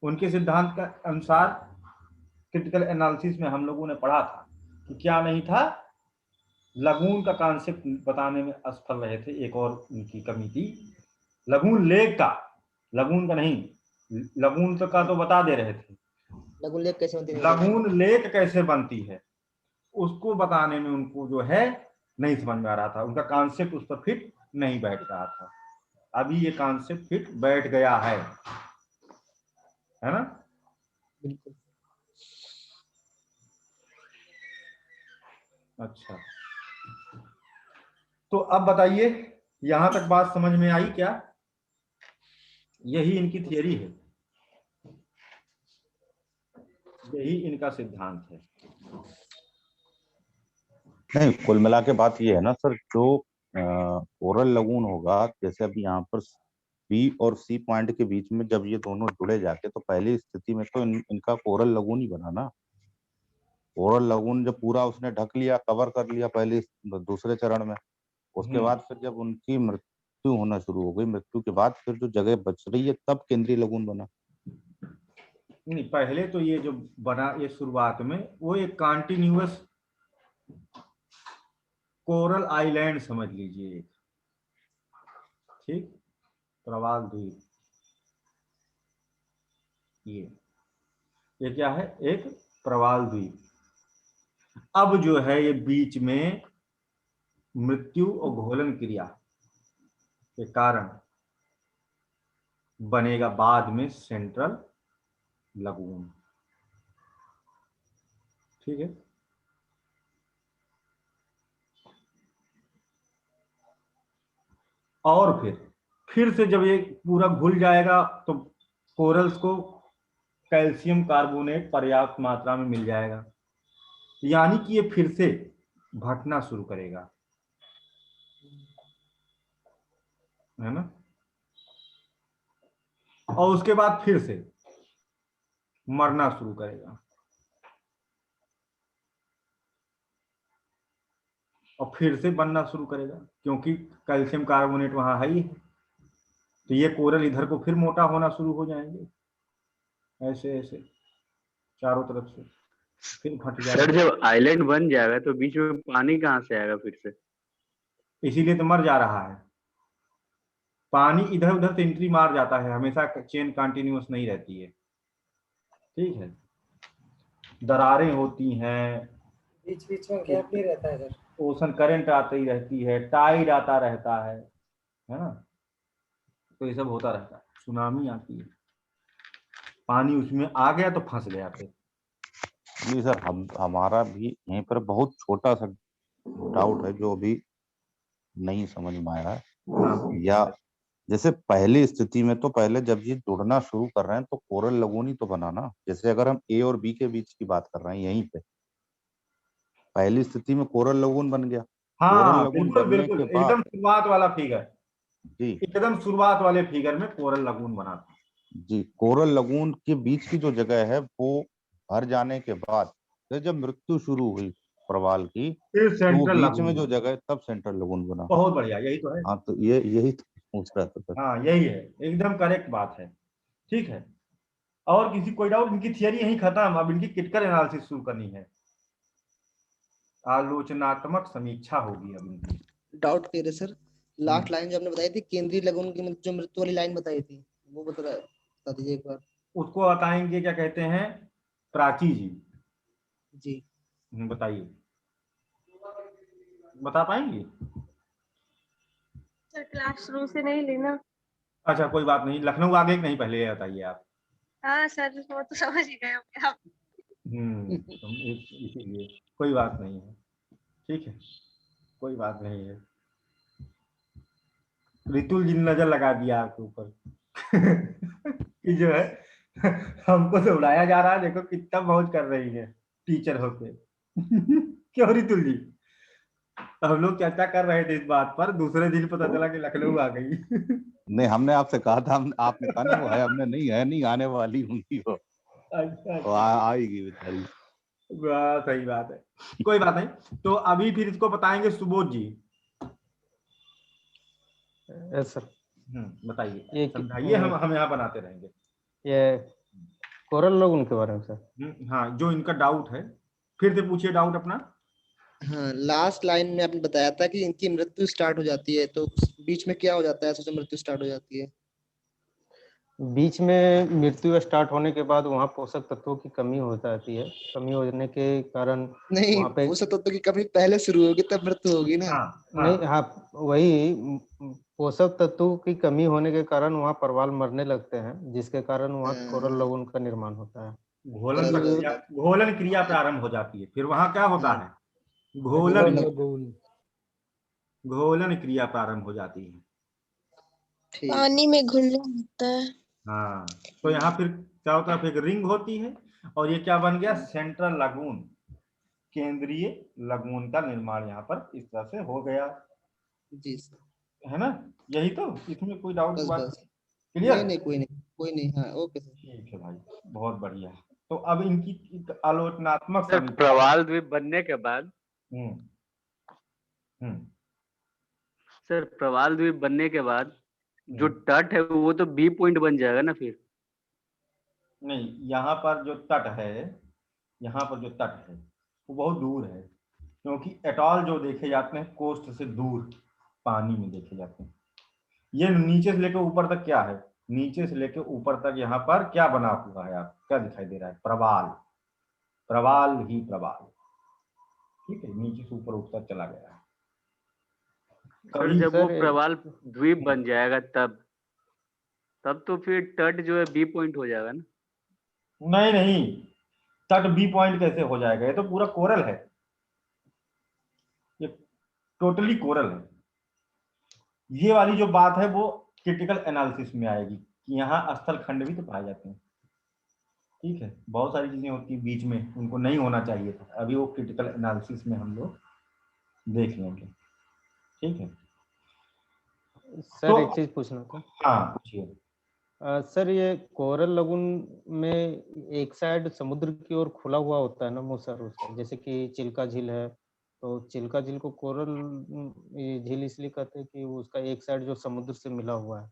उनके सिद्धांत का अनुसार क्रिटिकल एनालिसिस में हम लोगों ने पढ़ा था कि क्या नहीं था, लगून का कॉन्सेप्ट बताने में असफल रहे थे। एक और उनकी कमी थी, लगून लेक का, लगून का नहीं, लगून का तो बता दे रहे थे, लगून लेक कैसे बनती है, लगून लेक कैसे बनती है उसको बताने में उनको जो है नहीं समझ में आ रहा था, उनका कॉन्सेप्ट उस पर फिट नहीं बैठ रहा था। अभी ये कॉन्सेप्ट फिट बैठ गया है ना। बिल्कुल। अच्छा, तो अब बताइए, यहां तक बात समझ में आई क्या? यही इनकी थियरी है, यही इनका सिद्धांत है। नहीं, कुल मिला के बात ये है ना सर, जो कोरल लगून होगा, जैसे अभी यहाँ पर बी और सी पॉइंट के बीच में जब ये दोनों जुड़े जाके, तो पहली स्थिति में तो इनका कोरल लगून ही बना ना। कोरल लगून जब पूरा उसने ढक लिया, कवर कर लिया पहले दूसरे चरण में, उसके बाद फिर जब उनकी मृत्यु होना शुरू हो गई, मृत्यु के बाद फिर जो जगह बच रही है तब केंद्रीय लगून बना। नहीं, पहले तो ये जो बना ये शुरुआत में वो एक कॉन्टिन्यूअस कोरल आइलैंड समझ लीजिए, ठीक, प्रवाल द्वीप। ये क्या है, एक प्रवाल द्वीप। अब जो है ये बीच में मृत्यु और घोलन क्रिया के कारण बनेगा बाद में सेंट्रल लगून, ठीक है। और फिर से जब ये पूरा घुल जाएगा तो कोरल्स को कैल्शियम कार्बोनेट पर्याप्त मात्रा में मिल जाएगा, यानी कि ये फिर से घटना शुरू करेगा, है ना। और उसके बाद फिर से मरना शुरू करेगा और फिर से बनना शुरू करेगा, क्योंकि कैल्शियम कार्बोनेट वहां है ही है। तो ये कोरल इधर को फिर मोटा होना शुरू हो जाएंगे, ऐसे ऐसे चारों तरफ से, फिर फट जाएगा। सर जब आइलैंड बन जाएगा तो बीच में पानी कहाँ से आएगा फिर से? इसीलिए तो मर जा रहा है, पानी इधर उधर से एंट्री मार जाता है, हमेशा चेन कंटिन्यूअस नहीं रहती है, ठीक है। दरारें होती हैं, बीच बीच में गैप नहीं रहता है सर, ओशन करंट आती रहती है, टाइड आता रहता है ना। तो ये सब होता रहता है, सुनामी आती है, पानी उसमें आ गया तो फंस गया फिर। जी सर, हमारा भी यहीं पर बहुत छोटा सा डाउट है जो अभी नहीं समझ में आया है, या जैसे पहली स्थिति में तो पहले जब ये जुड़ना शुरू कर रहे हैं तो कोरल लगून ही तो बना ना। जैसे अगर हम ए और बी के बीच की बात कर रहे हैं, यहीं पे पहली स्थिति में कोरल लगून बन गया। कोरल हाँ लगून बिल्कुल बनने बिल्कुल, के एकदम बाद शुरुआत वाला फिगर, जी एकदम शुरुआत वाले फिगर में कोरल लगून बना था। जी, कोरल लगून के बीच की जो जगह है वो भर जाने के बाद फिर जब मृत्यु शुरू हुई प्रवाल की, फिर तो वो सेंट्रल बीच में लगून, जो जगह है तब सेंट्रल लगून बना। बहुत बढ़िया, यही तो है। हाँ, तो ये यही तो पूछ रहा था सर। हाँ यही है, एकदम करेक्ट बात है। ठीक है, और किसी कोई डाउट? इनकी थियरी यही खत्म, अब इनकी क्रिटिकल एनालिसिस शुरू करनी है, आलोचनात्मक समीक्षा होगी अब इनकी। डाउट क्लियर है सर। लास्ट लाइन जो आपने बताई थी केंद्रीय लगून की, जो मृत्यु वाली लाइन बताई थी, वो बता दीजिए एक बार। उसको बताएंगे, क्या कहते हैं, प्राची जी। जी बताइए, बता पाएंगे? सर क्लास शुरू से नहीं लेना। अच्छा कोई बात नहीं, लखनऊ आगे कि नहीं, पहले ये बताइए आप। हाँ सर वो तो समझ ही गए होंगे आप। इसीलिए कोई बात नहीं है, ठीक है, कोई बात नहीं है। रितुल जी ने नजर लगा दिया आपके ऊपर कि जो है हमको तो उड़ाया जा रहा है, देखो कितना मौज कर रही है टीचर होके क्यों रितुल जी? हम लोग चर्चा कर रहे थे इस बात पर, दूसरे दिन पता चला कि लखनऊ आ गई नहीं, हमने आपसे कहा था, आपने कहा ना वो है, हमने नहीं है, नहीं आने वाली होंगी वो। अच्छा तो आएगी बेचारी। सही बात है, कोई बात नहीं। तो अभी फिर इसको बताएंगे सुबोध जी। Yes sir. बताइए, समझाइए, हम यहाँ बनाते रहेंगे। ये कोरल लगून के बारे में सर। हाँ, जो इनका डाउट है, फिर से पूछिए डाउट अपना। हाँ, लास्ट लाइन में आपने बताया था कि इनकी मृत्यु स्टार्ट हो जाती है, तो बीच में क्या हो जाता है ऐसे जो मृत्यु स्टार्ट हो जाती है? बीच में मृत्यु स्टार्ट होने के बाद वहाँ पोषक तत्वों की कमी हो जाती है। कमी होने के कारण नहीं, वहाँ पे पोषक तत्व की कमी पहले शुरू होगी तब मृत्यु होगी ना। नहीं, हाँ वही पोषक तत्वों की कमी होने के कारण वहाँ परवाल मरने लगते हैं, जिसके कारण वहाँ कोरल लगून का निर्माण होता है। घोलन क्रिया प्रारंभ हो जाती है, फिर वहां क्या होता है, घोलन क्रिया प्रारंभ हो जाती है, पानी में घुलना होता है। हाँ, तो यहाँ फिर क्या होता है, एक रिंग होती है, और ये क्या बन गया, सेंट्रल लगून, केंद्रीय लगून का निर्माण यहाँ पर इस तरह से हो गया। जी सर, है ना, यही तो, इसमें कोई डाउट की बात? बस क्लियर? नहीं, कोई नहीं। हाँ ओके सर। ठीक है भाई, बहुत बढ़िया। तो अब इनकी आलोचनात्मक सर प्रवाल द्वीप बनने के बाद सर प्रवाल द्वीप बनने के बाद जो तट है वो तो बी पॉइंट बन जाएगा ना फिर? नहीं, यहाँ पर जो तट है, यहाँ पर जो तट है वो बहुत दूर है, क्योंकि एटॉल जो देखे जाते हैं कोस्ट से दूर पानी में देखे जाते हैं। ये नीचे से लेकर ऊपर तक क्या है, नीचे से लेकर ऊपर तक यहाँ पर क्या बना हुआ है, आप क्या दिखाई दे रहा है, प्रवाल, प्रवाल ही प्रवाल। ठीक है, नीचे से ऊपर उठता चला गया है। सर जब वो प्रवाल द्वीप बन जाएगा तब तो फिर तट जो है बी पॉइंट हो जाएगा ना? नहीं नहीं, तट बी पॉइंट कैसे हो जाएगा, ये तो पूरा कोरल है, ये टोटली कोरल है। ये वाली जो बात है वो क्रिटिकल एनालिसिस में आएगी कि यहाँ स्थल खंड भी तो पाए जाते हैं। ठीक है, बहुत सारी चीजें होती है बीच में, उनको नहीं होना चाहिए था, अभी वो क्रिटिकल एनालिसिस में हम लोग देख लेंगे। ठीक है सर तो, एक चीज पूछना था। हाँ पूछिए। सर ये कोरल लगून में एक साइड समुद्र की ओर खुला हुआ होता है ना मुंह सर उसका, जैसे कि चिल्का झील है, तो चिल्का झील को कोरल झील इसलिए कहते हैं कि उसका एक साइड जो समुद्र से मिला हुआ है।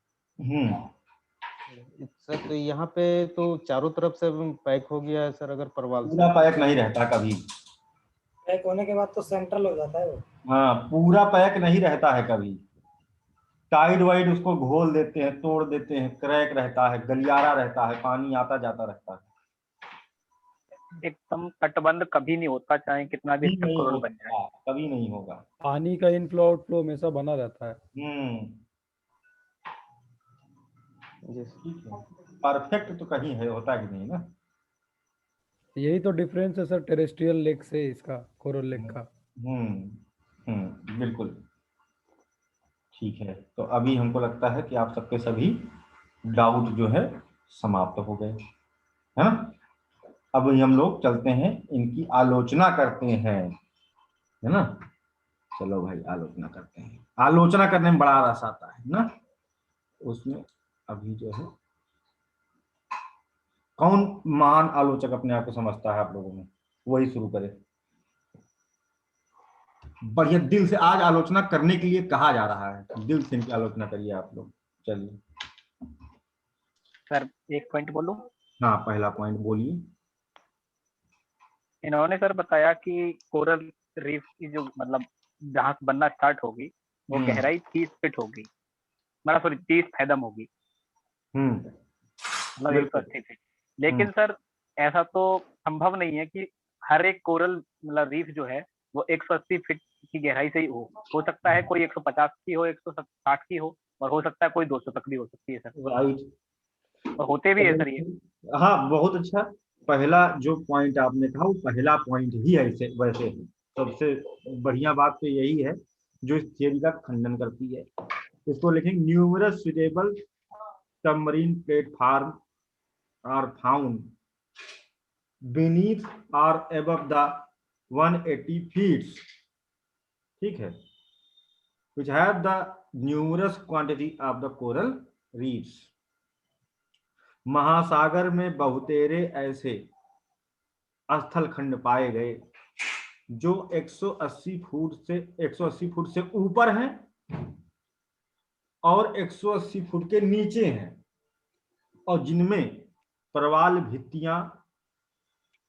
सर तो यहाँ पे तो चारों तरफ से पैक हो गया है सर, अगर परवाल पूरा पैक नहीं रहता कभी, पैक होने के बाद तो सेंट्रल हो जाता है वो। हाँ, पूरा पैक नहीं रहता है कभी, टाइड वाइड उसको घोल देते हैं, तोड़ देते हैं, क्रैक रहता है, गलियारा रहता है, पानी आता जाता रहता है। एकदम तटबंध कभी नहीं होता, चाहे कितना भी कोरल बन जाए, कभी नहीं होगा। पानी का इनफ्लो आउटफ्लो हमेशा बना रहता है। परफेक्ट तो कहीं है, होता कि नहीं ना। यही तो डिफरेंस है सर टेरेस्ट्रियल लेक से इसका, कोरल लेक का। बिल्कुल ठीक है, तो अभी हमको लगता है कि आप सबके सभी डाउट जो है समाप्त हो गए, है ना। अब हम लोग चलते हैं, इनकी आलोचना करते हैं, है ना। चलो भाई आलोचना करते हैं। आलोचना करने में बड़ा रस आता है ना। उसमें अभी जो है कौन महान आलोचक अपने आप को समझता है आप लोगों में, वही शुरू करे। बढ़िया दिल से आज आलोचना करने के लिए कहा जा रहा है, दिल से इनकी आलोचना करिए आप लोग। चलिए सर एक पॉइंट बोलूं? हाँ, पहला पॉइंट बोलिए। इन्होंने सर बताया कि कोरल रीफ की जो मतलब जहां से बनना स्टार्ट होगी वो गहराई 30 फीट होगी, मतलब सॉरी 30 फैदम होगी, मतलब 180 फीट। लेकिन सर ऐसा तो संभव नहीं है कि हर एक कोरल मतलब रीफ जो है वो 180 फीट की गहराई से ही हो सकता है कोई 150 की हो, 160 की हो, और हो सकता है कोई 200 तक भी हो सकती है सर। राइट, और होते भी है सर ये। हाँ बहुत अच्छा। पहला जो पॉइंट आपने कहा वो पहला पॉइंट ही ऐसे वैसे है। सबसे बढ़िया बात तो यही है जो इस थियरी का खंडन करती है। इसको लिखेंगे, numerous suitable submarine platform are found beneath और above the 180 feet, ठीक है, which have the numerous quantity of the coral reefs। महासागर में बहुतेरे ऐसे स्थल खंड पाए गए जो 180 फुट से ऊपर हैं और 180 फुट के नीचे हैं, और जिनमें प्रवाल भित्तियां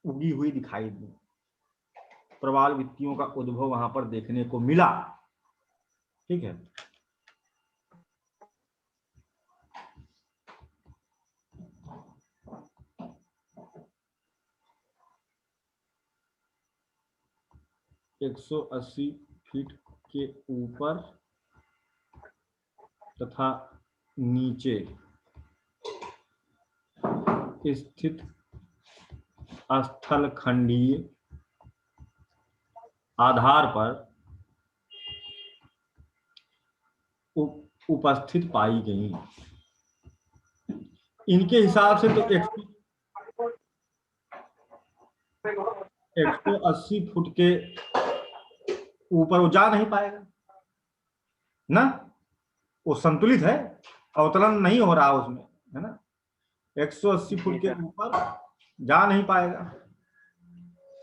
उगी हुई दिखाई दी। प्रवाल भित्तियों का उद्भव वहां पर देखने को मिला, ठीक है। एक 180 फीट के ऊपर तथा नीचे स्थित स्थल खंडीय आधार पर उपस्थित पाई गई। इनके हिसाब से तो 180 फुट के ऊपर वो जा नहीं पाएगा ना, वो संतुलित है, अवतरण नहीं हो रहा उसमें, है ना। 180 फुट के ऊपर जा नहीं पाएगा।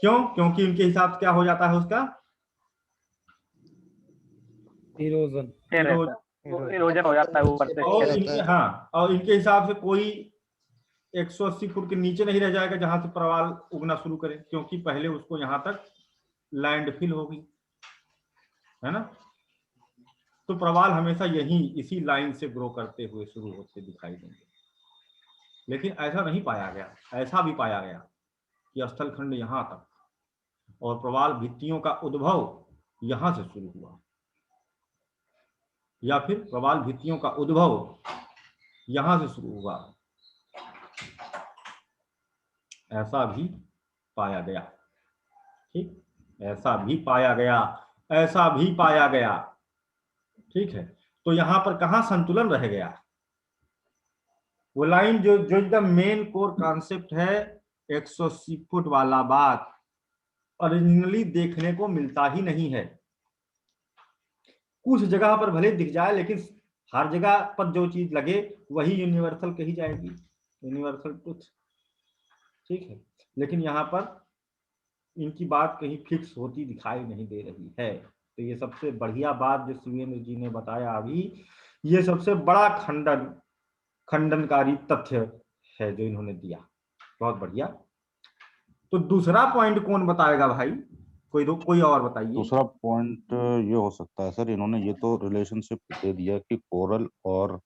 क्यों? क्योंकि इनके हिसाब से क्या हो जाता है उसका इरोजन हो जाता है ऊपर से। और इनके हिसाब से कोई 180 फुट के नीचे नहीं रह जाएगा जहां से प्रवाल उगना शुरू करे, क्योंकि पहले उसको यहां तक लैंडफिल होगी, है ना। तो प्रवाल हमेशा यही इसी लाइन से ग्रो करते हुए शुरू होते दिखाई देंगे। लेकिन ऐसा नहीं पाया गया, ऐसा भी पाया गया कि स्थल खंड यहां तक और प्रवाल भित्तियों का उद्भव यहां से शुरू हुआ, या फिर प्रवाल भित्तियों का उद्भव यहां से शुरू हुआ, ऐसा भी पाया गया, ठीक, ऐसा भी पाया गया, ऐसा भी पाया गया, ठीक है। तो यहां पर कहां संतुलन रह गया? वो लाइन जो एकदम मेन कोर कॉन्सेप्ट है 180 फुट वाला बात ओरिजिनली देखने को मिलता ही नहीं है। कुछ जगह पर भले दिख जाए, लेकिन हर जगह पर जो चीज लगे वही यूनिवर्सल कही जाएगी, यूनिवर्सल ट्रुथ, ठीक है। लेकिन यहाँ पर इनकी बात कहीं फिक्स होती दिखाई नहीं दे रही है। तो ये सबसे बढ़िया बात जो शिवेंद्र जी ने बताया अभी, ये सबसे बड़ा खंडनकारी तथ्य है जो इन्होंने दिया, बहुत बढ़िया। तो दूसरा पॉइंट कौन बताएगा भाई? कोई और बताइए। दूसरा पॉइंट ये हो सकता है सर, इन्होंने ये तो रिलेशनशिप दे दिया कि कोरल और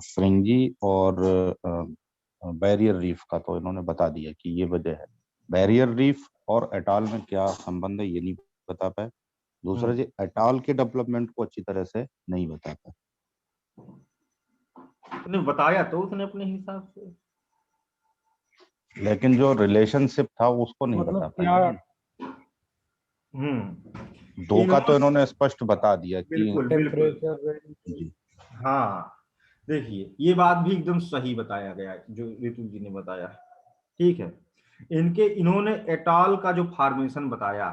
फ्रिंगी और बैरियर रीफ का, तो इन्होंने बता दिया कि ये वजह है। बैरियर रीफ और एटॉल में क्या संबंध है ये नहीं बता पाए। दूसरा जी एटॉल के डेवलपमेंट को अच्छी तरह से नहीं बता पाए। उसने बताया तो उसने अपने हिसाब से, लेकिन जो रिलेशनशिप था उसको नहीं बता पाया। दो का तो इन्होंने स्पष्ट बता दिया कि बिल्कुल बिल्कुल। हाँ देखिए ये बात भी एकदम सही बताया गया जो ऋतु जी ने बताया, ठीक है। इन्होंने एटॉल का जो फॉर्मेशन बताया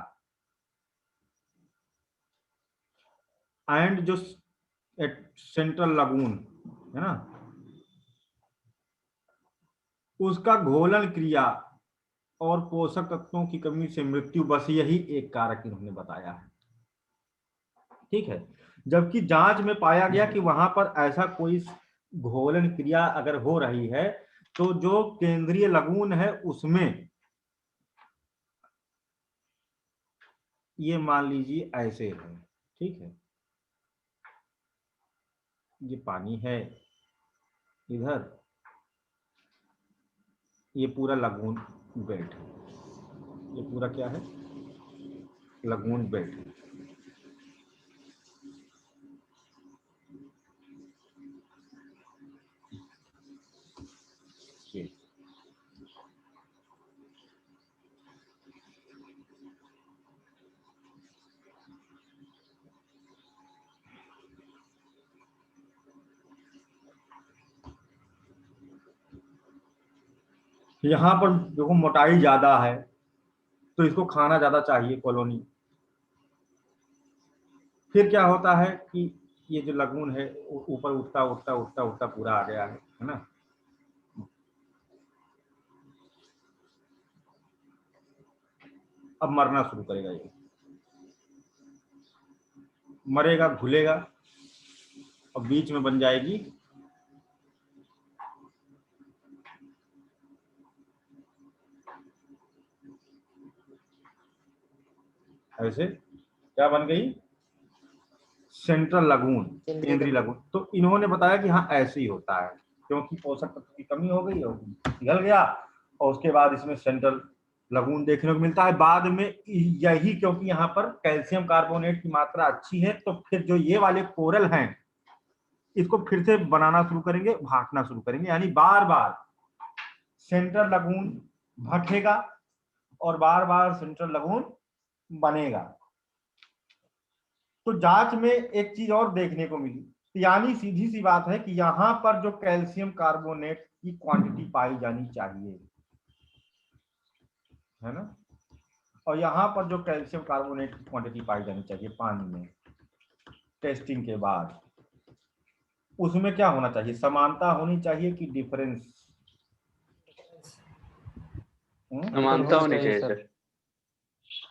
एंड जो सेंट्रल लगून है ना, उसका घोलन क्रिया और पोषक तत्वों की कमी से मृत्यु, बस यही एक कारक इन्होंने बताया है, ठीक है। जबकि जांच में पाया गया कि वहां पर ऐसा कोई घोलन क्रिया अगर हो रही है तो जो केंद्रीय लगून है उसमें ये मान लीजिए ऐसे है, ठीक है, ये पानी है इधर, ये पूरा लगून बेल्ट है, ये पूरा क्या है लगून बेल्ट है। यहाँ पर देखो मोटाई ज्यादा है तो इसको खाना ज्यादा चाहिए कॉलोनी। फिर क्या होता है कि ये जो लगून है ऊपर उठता उठता उठता उठता पूरा आ गया है ना। अब मरना शुरू करेगा, ये मरेगा घुलेगा और बीच में बन जाएगी ऐसे, क्या बन गई सेंट्रल लगून, केंद्रीय लगून। तो इन्होंने बताया कि हाँ ऐसे ही होता है क्योंकि पोषक तत्व की कमी हो गई और पिघल गया और उसके बाद इसमें सेंट्रल लगून देखने को मिलता है। बाद में यही क्योंकि यहाँ पर कैल्शियम कार्बोनेट की मात्रा अच्छी है तो फिर जो ये वाले कोरल हैं इसको फिर से बनाना शुरू करेंगे, भागना शुरू करेंगे, यानी बार बार सेंट्रल लगून भटेगा और बार बार सेंट्रल लगून बनेगा। तो जांच में एक चीज और देखने को मिली, यानी सीधी सी बात है कि यहां पर जो कैल्शियम कार्बोनेट की क्वांटिटी पाई जानी चाहिए है ना, और यहां पर जो कैल्शियम कार्बोनेट की क्वांटिटी पाई जानी चाहिए पानी में टेस्टिंग के बाद, उसमें क्या होना चाहिए, समानता होनी चाहिए कि डिफरेंस? समानता होनी चाहिए सर।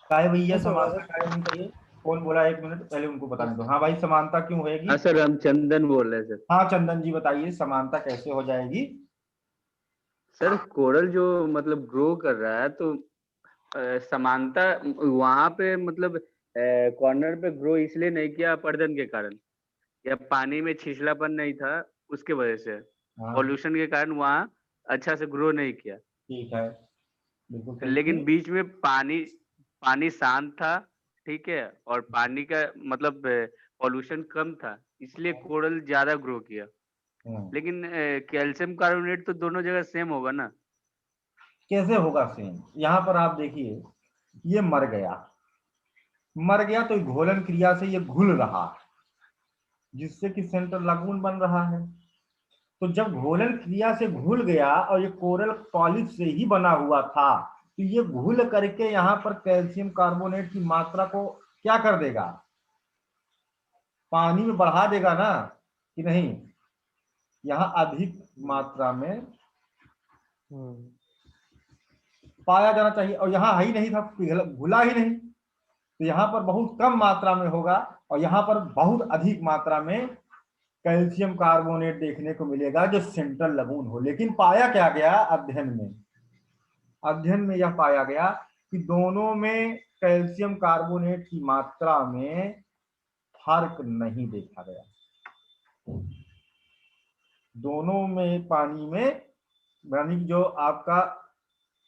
काय भैया समानता काय होनी चाहिए? कौन बोला? एक मिनट पहले उनको बताने दो। हाँ भाई समानता क्यों होएगी? हाँ सर हम चंदन बोल रहे हैं सर। हाँ चंदन जी बताइए समानता कैसे हो जाएगी? सर कोरल जो मतलब ग्रो कर रहा है तो समानता वहां पे मतलब कॉर्नर पे ग्रो इसलिए नहीं किया अपर्दन के कारण या पानी में छिछलापन नहीं था उसके वजह से, पॉल्यूशन के कारण वहां अच्छा से ग्रो नहीं किया। ठीक है बिल्कुल। लेकिन बीच में पानी शांत था, ठीक है, और पानी का मतलब पॉल्यूशन कम था इसलिए कोरल ज्यादा ग्रो किया। लेकिन कैल्शियम कार्बोनेट तो दोनों जगह सेम होगा ना? कैसे होगा सेम? यहाँ पर आप देखिए ये मर गया तो घोलन क्रिया से ये घुल रहा जिससे कि सेंट्रल लगून बन रहा है। तो जब घोलन क्रिया से घुल गया और ये कोरल पॉलिप से ही बना हुआ था तो ये घुल करके यहाँ पर कैल्शियम कार्बोनेट की मात्रा को क्या कर देगा, पानी में बढ़ा देगा ना कि नहीं? यहाँ अधिक मात्रा में पाया जाना चाहिए और यहाँ है ही नहीं था, घुला ही नहीं, तो यहाँ पर बहुत कम मात्रा में होगा और यहाँ पर बहुत अधिक मात्रा में कैल्शियम कार्बोनेट देखने को मिलेगा जो सेंट्रल लगून हो। लेकिन पाया क्या गया अध्ययन में यह पाया गया कि दोनों में कैल्शियम कार्बोनेट की मात्रा में फर्क नहीं देखा गया। दोनों में पानी में यानी जो आपका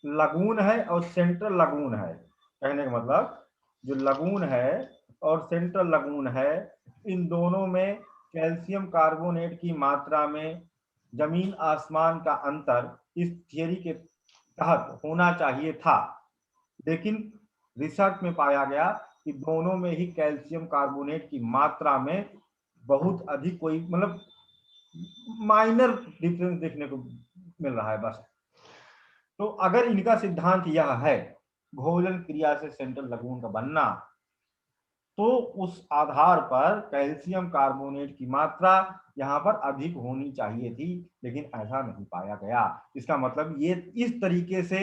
लगून है और सेंट्रल लगून है, कहने का मतलब जो लगून है और सेंट्रल लगून है इन दोनों में कैल्शियम कार्बोनेट की मात्रा में जमीन आसमान का अंतर इस थियरी के तहत होना चाहिए था। लेकिन रिसर्च में पाया गया कि दोनों में ही कैल्शियम कार्बोनेट की मात्रा में बहुत अधिक कोई मतलब माइनर डिफरेंस देखने को मिल रहा है बस। तो अगर इनका सिद्धांत यह है घोलन क्रिया से सेंट्रल लगून का बनना, तो उस आधार पर कैल्शियम कार्बोनेट की मात्रा यहाँ पर अधिक होनी चाहिए थी, लेकिन ऐसा नहीं पाया गया। इसका मतलब ये इस तरीके से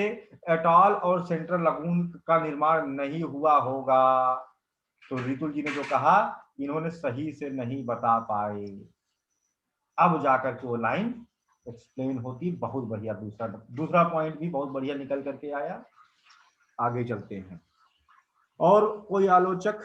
एटॉल और सेंट्रल लगून का निर्माण नहीं हुआ होगा। तो रितुल जी ने जो कहा इन्होंने सही से नहीं बता पाए, अब जाकर के वो लाइन एक्सप्लेन होती। बहुत बढ़िया, दूसरा पॉइंट भी बहुत बढ़िया निकल करके आया। आगे चलते हैं। और कोई आलोचक?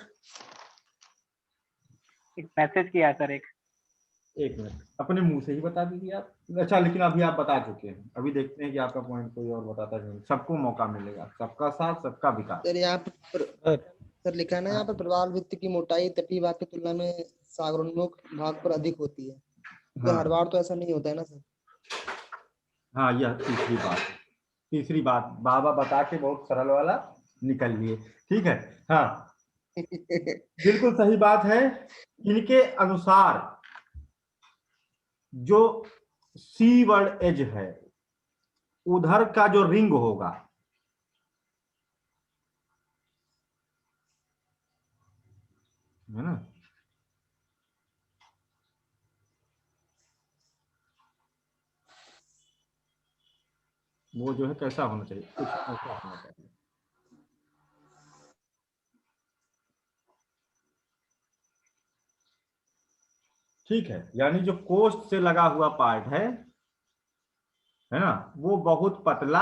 एक मैसेज किया सर, एक मिनट, अपने मुंह से ही बता दीजिए आप। अच्छा, लेकिन अभी आप बता चुके हैं, अभी देखते हैं कि आपका पॉइंट कोई और बताता है। सबको मौका मिलेगा, सबका साथ सबका विकास। सर यहाँ पर सर लिखा है ना, यहाँ पर प्रवाल वृत्त की मोटाई तटीय भाग की तुलना में सागरोन्मुख भाग पर अधिक होती है। तो हर बार तो ऐसा नहीं होता है ना सर। हाँ, यह तीसरी बात बाबा बता के बहुत सरल वाला निकल लिए। ठीक है, हाँ बिल्कुल सही बात है। इनके अनुसार जो सी वर्ड एज है उधर का जो रिंग होगा, है ना, वो जो है कैसा होना चाहिए, कुछ ऐसा होना चाहिए। ठीक है, यानी जो कोस्ट से लगा हुआ पार्ट है ना, वो बहुत पतला,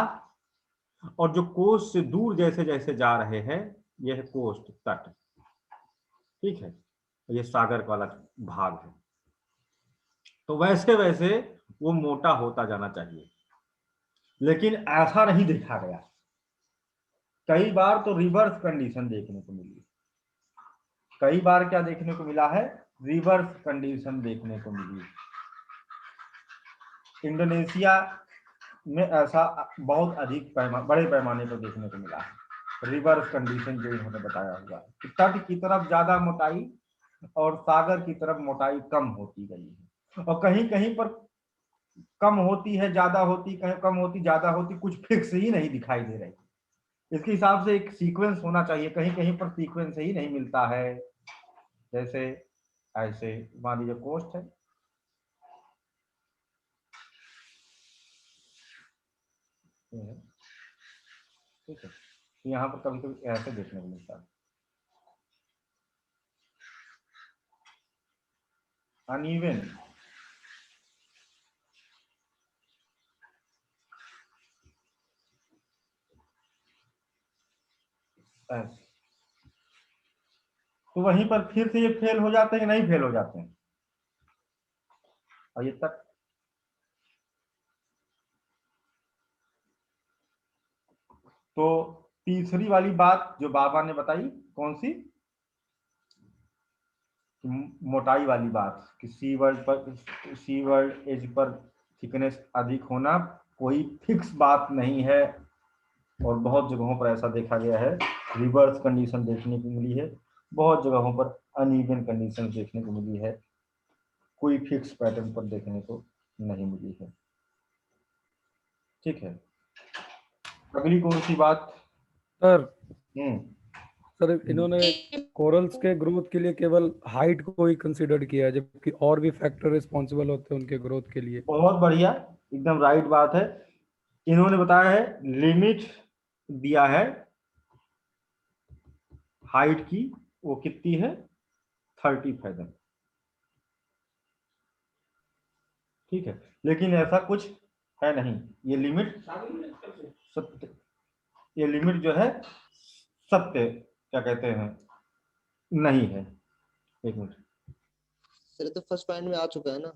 और जो कोस्ट से दूर जैसे जैसे जा रहे हैं यह कोस्ट तट, ठीक है, ये सागर वाला भाग है, तो वैसे वैसे वो मोटा होता जाना चाहिए। लेकिन ऐसा नहीं देखा गया। कई बार तो रिवर्स कंडीशन देखने को मिली। कई बार क्या देखने को मिला है? रिवर्स कंडीशन देखने को मिली। इंडोनेशिया में ऐसा बहुत अधिक बड़े पैमाने पर देखने को मिला है। रिवर्स कंडीशन जो इन्होंने बताया हुआ है, तट की तरफ ज्यादा मोटाई और सागर की तरफ मोटाई कम होती गई है, और कहीं कहीं पर कम होती है, ज्यादा होती, कहीं कम होती, ज्यादा होती, कुछ फिक्स ही नहीं दिखाई दे रही। इसके हिसाब से एक सीक्वेंस होना चाहिए, कहीं कहीं पर सीक्वेंस ही नहीं मिलता है। जैसे ऐसे मान लीजिए कोस्ट है, ठीक है, यहाँ पर कभी कभी ऐसे देखने को मिलता है, अनइवन, ऐसे। तो वहीं पर फिर से ये फेल हो जाते हैं कि नहीं फेल हो जाते हैं? और ये तक तो तीसरी वाली बात जो बाबा ने बताई, कौन सी? मोटाई वाली बात कि सी वर्ड एज पर थिकनेस अधिक होना कोई फिक्स बात नहीं है, और बहुत जगहों पर ऐसा देखा गया है। रिवर्स कंडीशन देखने को मिली है, बहुत जगहों पर अनइवन कंडीशन देखने को मिली है, कोई फिक्स पैटर्न पर देखने को नहीं मिली है। ठीक है, अगली कौन सी बात? सर इन्होंने कोरल्स के ग्रोथ के लिए केवल हाइट को ही कंसीडर किया है, जबकि और भी फैक्टर रिस्पॉन्सिबल होते हैं उनके ग्रोथ के लिए। बहुत बढ़िया, एकदम राइट बात है। इन्होंने बताया है, लिमिट दिया है हाइट की, वो कितनी है? 30 फैथम। ठीक है, लेकिन ऐसा कुछ है नहीं, ये लिमिट सत्य, ये लिमिट जो है सत्य क्या कहते हैं नहीं है। एक मिनट सर, तो फर्स्ट पॉइंट में आ चुका है ना?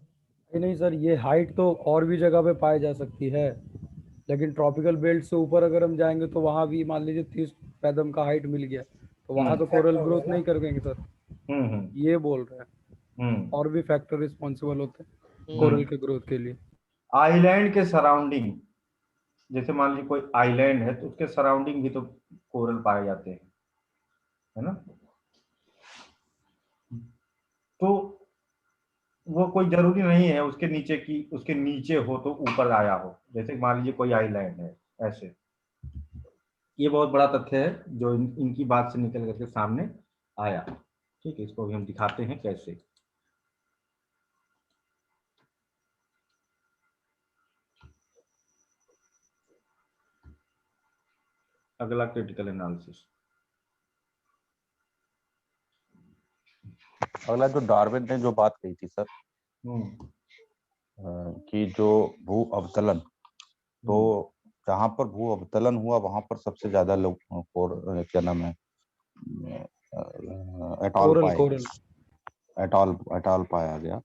नहीं सर, ये हाइट तो और भी जगह पे पाई जा सकती है, लेकिन ट्रॉपिकल बेल्ट से ऊपर अगर हम जाएंगे तो वहां भी मान लीजिए 30 पैदम का हाइट मिल गया, तो वहां तो कोरल ग्रोथ नहीं करेंगे सर। ये बोल रहे हैं और भी फैक्टर रिस्पॉन्सिबल होते हैं कोरल के ग्रोथ के लिए। आइलैंड के सराउंडिंग, जैसे मान लीजिए कोई आइलैंड है तो उसके सराउंडिंग भी तो कोरल पाए जाते हैं, है ना। तो वो कोई जरूरी नहीं है उसके नीचे हो तो ऊपर आया हो। जैसे मान लीजिए कोई आइलैंड है ऐसे, ये बहुत बड़ा तथ्य है जो इनकी बात से निकल करके सामने आया। ठीक है, इसको भी हम दिखाते हैं कैसे। अगला क्रिटिकल एनालिसिस, अगला जो डार्विन ने जो बात कही थी सर, कि जो भू अवतलन, तो जहां पर भू अवतलन हुआ वहां पर सबसे ज्यादा लोग क्या नाम है, एटॉल पाया गया।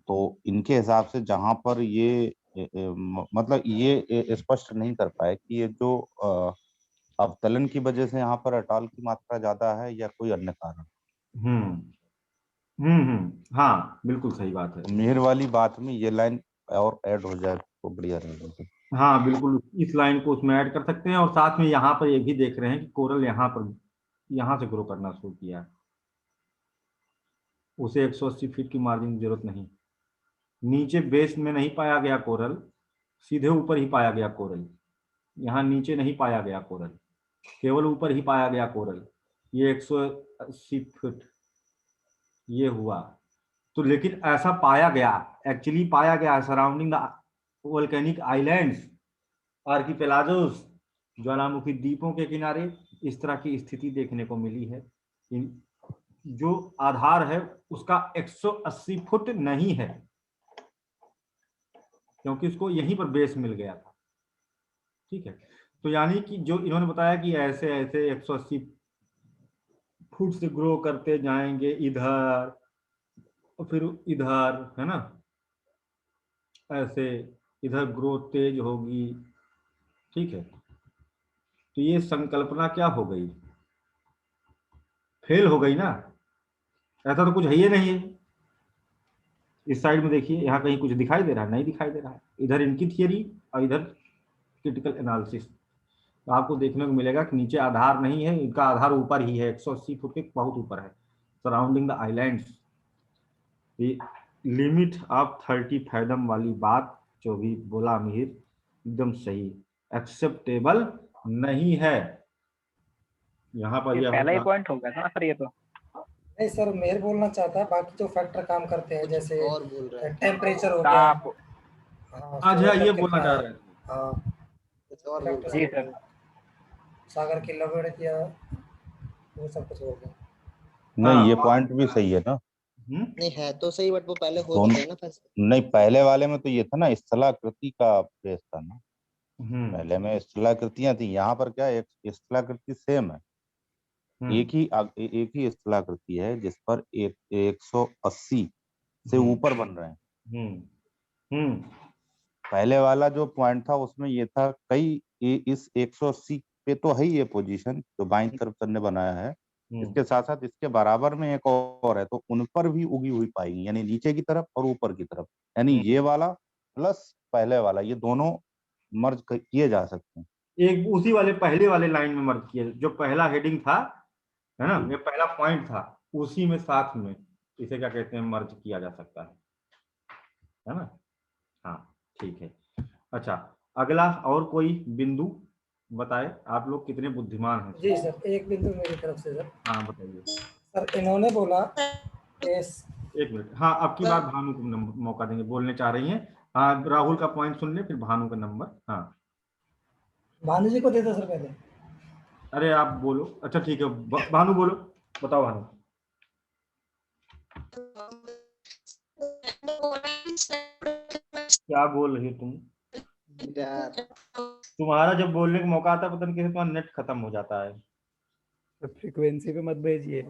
तो इनके हिसाब से जहां पर ये मतलब ये स्पष्ट नहीं कर पाए कि ये जो अवतलन की वजह से यहाँ पर एटॉल की मात्रा ज्यादा है या कोई अन्य कारण। हाँ बिल्कुल सही बात है। मेहर वाली बात में ये लाइन और ऐड हो जाए तो बढ़िया रहेगा। हाँ बिल्कुल, इस लाइन को उसमें ऐड कर सकते हैं। और साथ में यहाँ पर ये भी देख रहे हैं कि कोरल यहाँ से ग्रो करना शुरू किया, उसे 180 फीट की मार्जिन की जरूरत नहीं। नीचे बेस में नहीं पाया गया कोरल, सीधे ऊपर ही पाया गया कोरल। यहाँ नीचे नहीं पाया गया कोरल, केवल ऊपर ही पाया गया कोरल। ये 180 फीट ये हुआ। तो लेकिन ऐसा पाया गया, एक्चुअली पाया गया सराउंडिंग द वोल्केनिक आइलैंड्स, आर्किपेलागोस, ज्वालामुखी द्वीपों के किनारे इस तरह की स्थिति देखने को मिली है। जो आधार है उसका 180 फुट नहीं है, क्योंकि उसको यहीं पर बेस मिल गया था। ठीक है, तो यानी कि जो इन्होंने बताया कि ऐसे ऐसे 180 फुट से ग्रो करते जाएंगे इधर और फिर इधर, है ना, ऐसे इधर ग्रोथ तेज होगी। ठीक है, तो ये संकल्पना क्या हो गई, फेल हो गई ना। ऐसा तो कुछ है ही नहीं है। इस साइड में देखिए, यहाँ कहीं कुछ दिखाई दे रहा है? नहीं दिखाई दे रहा है। इधर इनकी थियरी और इधर क्रिटिकल एनालिसिस। तो आपको देखने को मिलेगा कि नीचे आधार नहीं है, इनका आधार ऊपर ही है, 180 फुट के बहुत ऊपर है, surrounding the islands. Limit of 30 fathom वाली बात जो भी बोला मिहिर, एकदम सही, एक्सेप्टेबल नहीं है। यहाँ पर यह पहला ही पॉइंट हो गया था सर। ये तो नहीं सर, मेहर बोलना चाहता है, बाकी जो फैक्टर काम करते हैं जैसे और बोल रहा है टेम्परेचर हो गया। अच्छा, ये बोलना चाह रहे हैं। हाँ, कुछ और जी सर, सागर की लवण या वो सब कुछ हो गया। नहीं, ये पॉइंट भी सही है ना। नहीं है तो सही, बट वो पहले हो गया ना फिर। नहीं, पहले वाले में तो ये था ना, स्थलाकृति का बेस था ना। पहले में स्थलाकृतियां थी, यहाँ पर क्या है, स्थलाकृति सेम है। एक ही स्थलाकृति है जिस पर 180 से ऊपर बन रहे हैं। पहले वाला जो पॉइंट था उसमें ये था, कई इस 180 पे तो है ही ये पोजीशन जो बाईं तरफ सर ने बनाया है, इसके साथ साथ इसके बराबर में एक और है, तो उन पर भी उगी हुई पाएगी, यानी नीचे की तरफ और ऊपर की तरफ। यानी ये वाला प्लस पहले वाला, ये दोनों मर्ज किए जा सकते हैं। एक उसी वाले पहले वाले लाइन में मर्ज किए, जो पहला हेडिंग था, है ना, ये पहला पॉइंट था, उसी में साथ में इसे क्या कहते हैं, मर्ज किया जा सकता है ना। हाँ ठीक है। अच्छा, अगला और कोई बिंदु बताए, आप लोग कितने बुद्धिमान हैं। जी सर, एक बिंदु मेरी तरफ से सर। हाँ बताइए सर। इन्होंने बोला एक मिनट, हाँ अब की बार भानु को मौका देंगे, बोलने चाह रही हैं। हाँ, राहुल का पॉइंट सुन ले, फिर भानु का नंबर। हाँ, भानु जी को दे दो सर पहले। अरे आप बोलो। अच्छा ठीक है, भानु बोलो, बताओ भानु। क्या बोल रही हो तुम? तुम्हारा जब बोलने का मौका आता है, पता नहीं कैसे तुम्हारा नेट खत्म हो जाता है। तो फ्रीक्वेंसी पे मत भेजिए।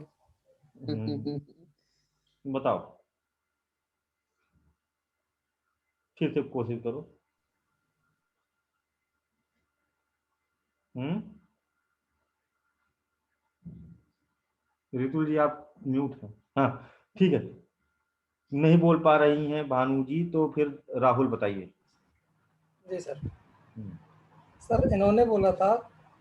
बताओ, फिर से कोशिश करो। ऋतु जी आप म्यूट हैं। हाँ ठीक है, नहीं बोल पा रही हैं भानु जी, तो फिर राहुल बताइए। जी सर। सर, इन्होंने बोला था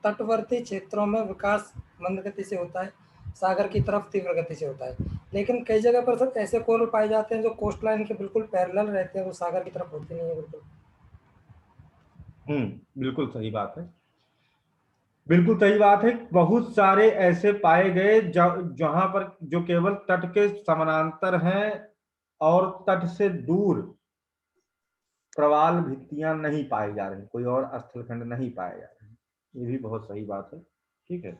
तटवर्ती क्षेत्रों में विकास मंद गति से होता है। सागर की तरफ तीव्र गति से होता है। लेकिन कई जगह पर सर ऐसे कोरल पाए जाते हैं जो कोस्ट लाइन के बिल्कुल पैरेलल रहते हैं, वो सागर की तरफ होते नहीं है बिल्कुल। बिल्कुल सही बात है, बिल्कुल सही बात है। बहुत सारे ऐसे पाए गए जहां पर जो केवल तट के समानांतर हैं और तट से दूर प्रवाल भित्तियां नहीं पाई जा रही, कोई और स्थलखंड नहीं पाए जा रहे, ये भी बहुत सही बात है। ठीक है,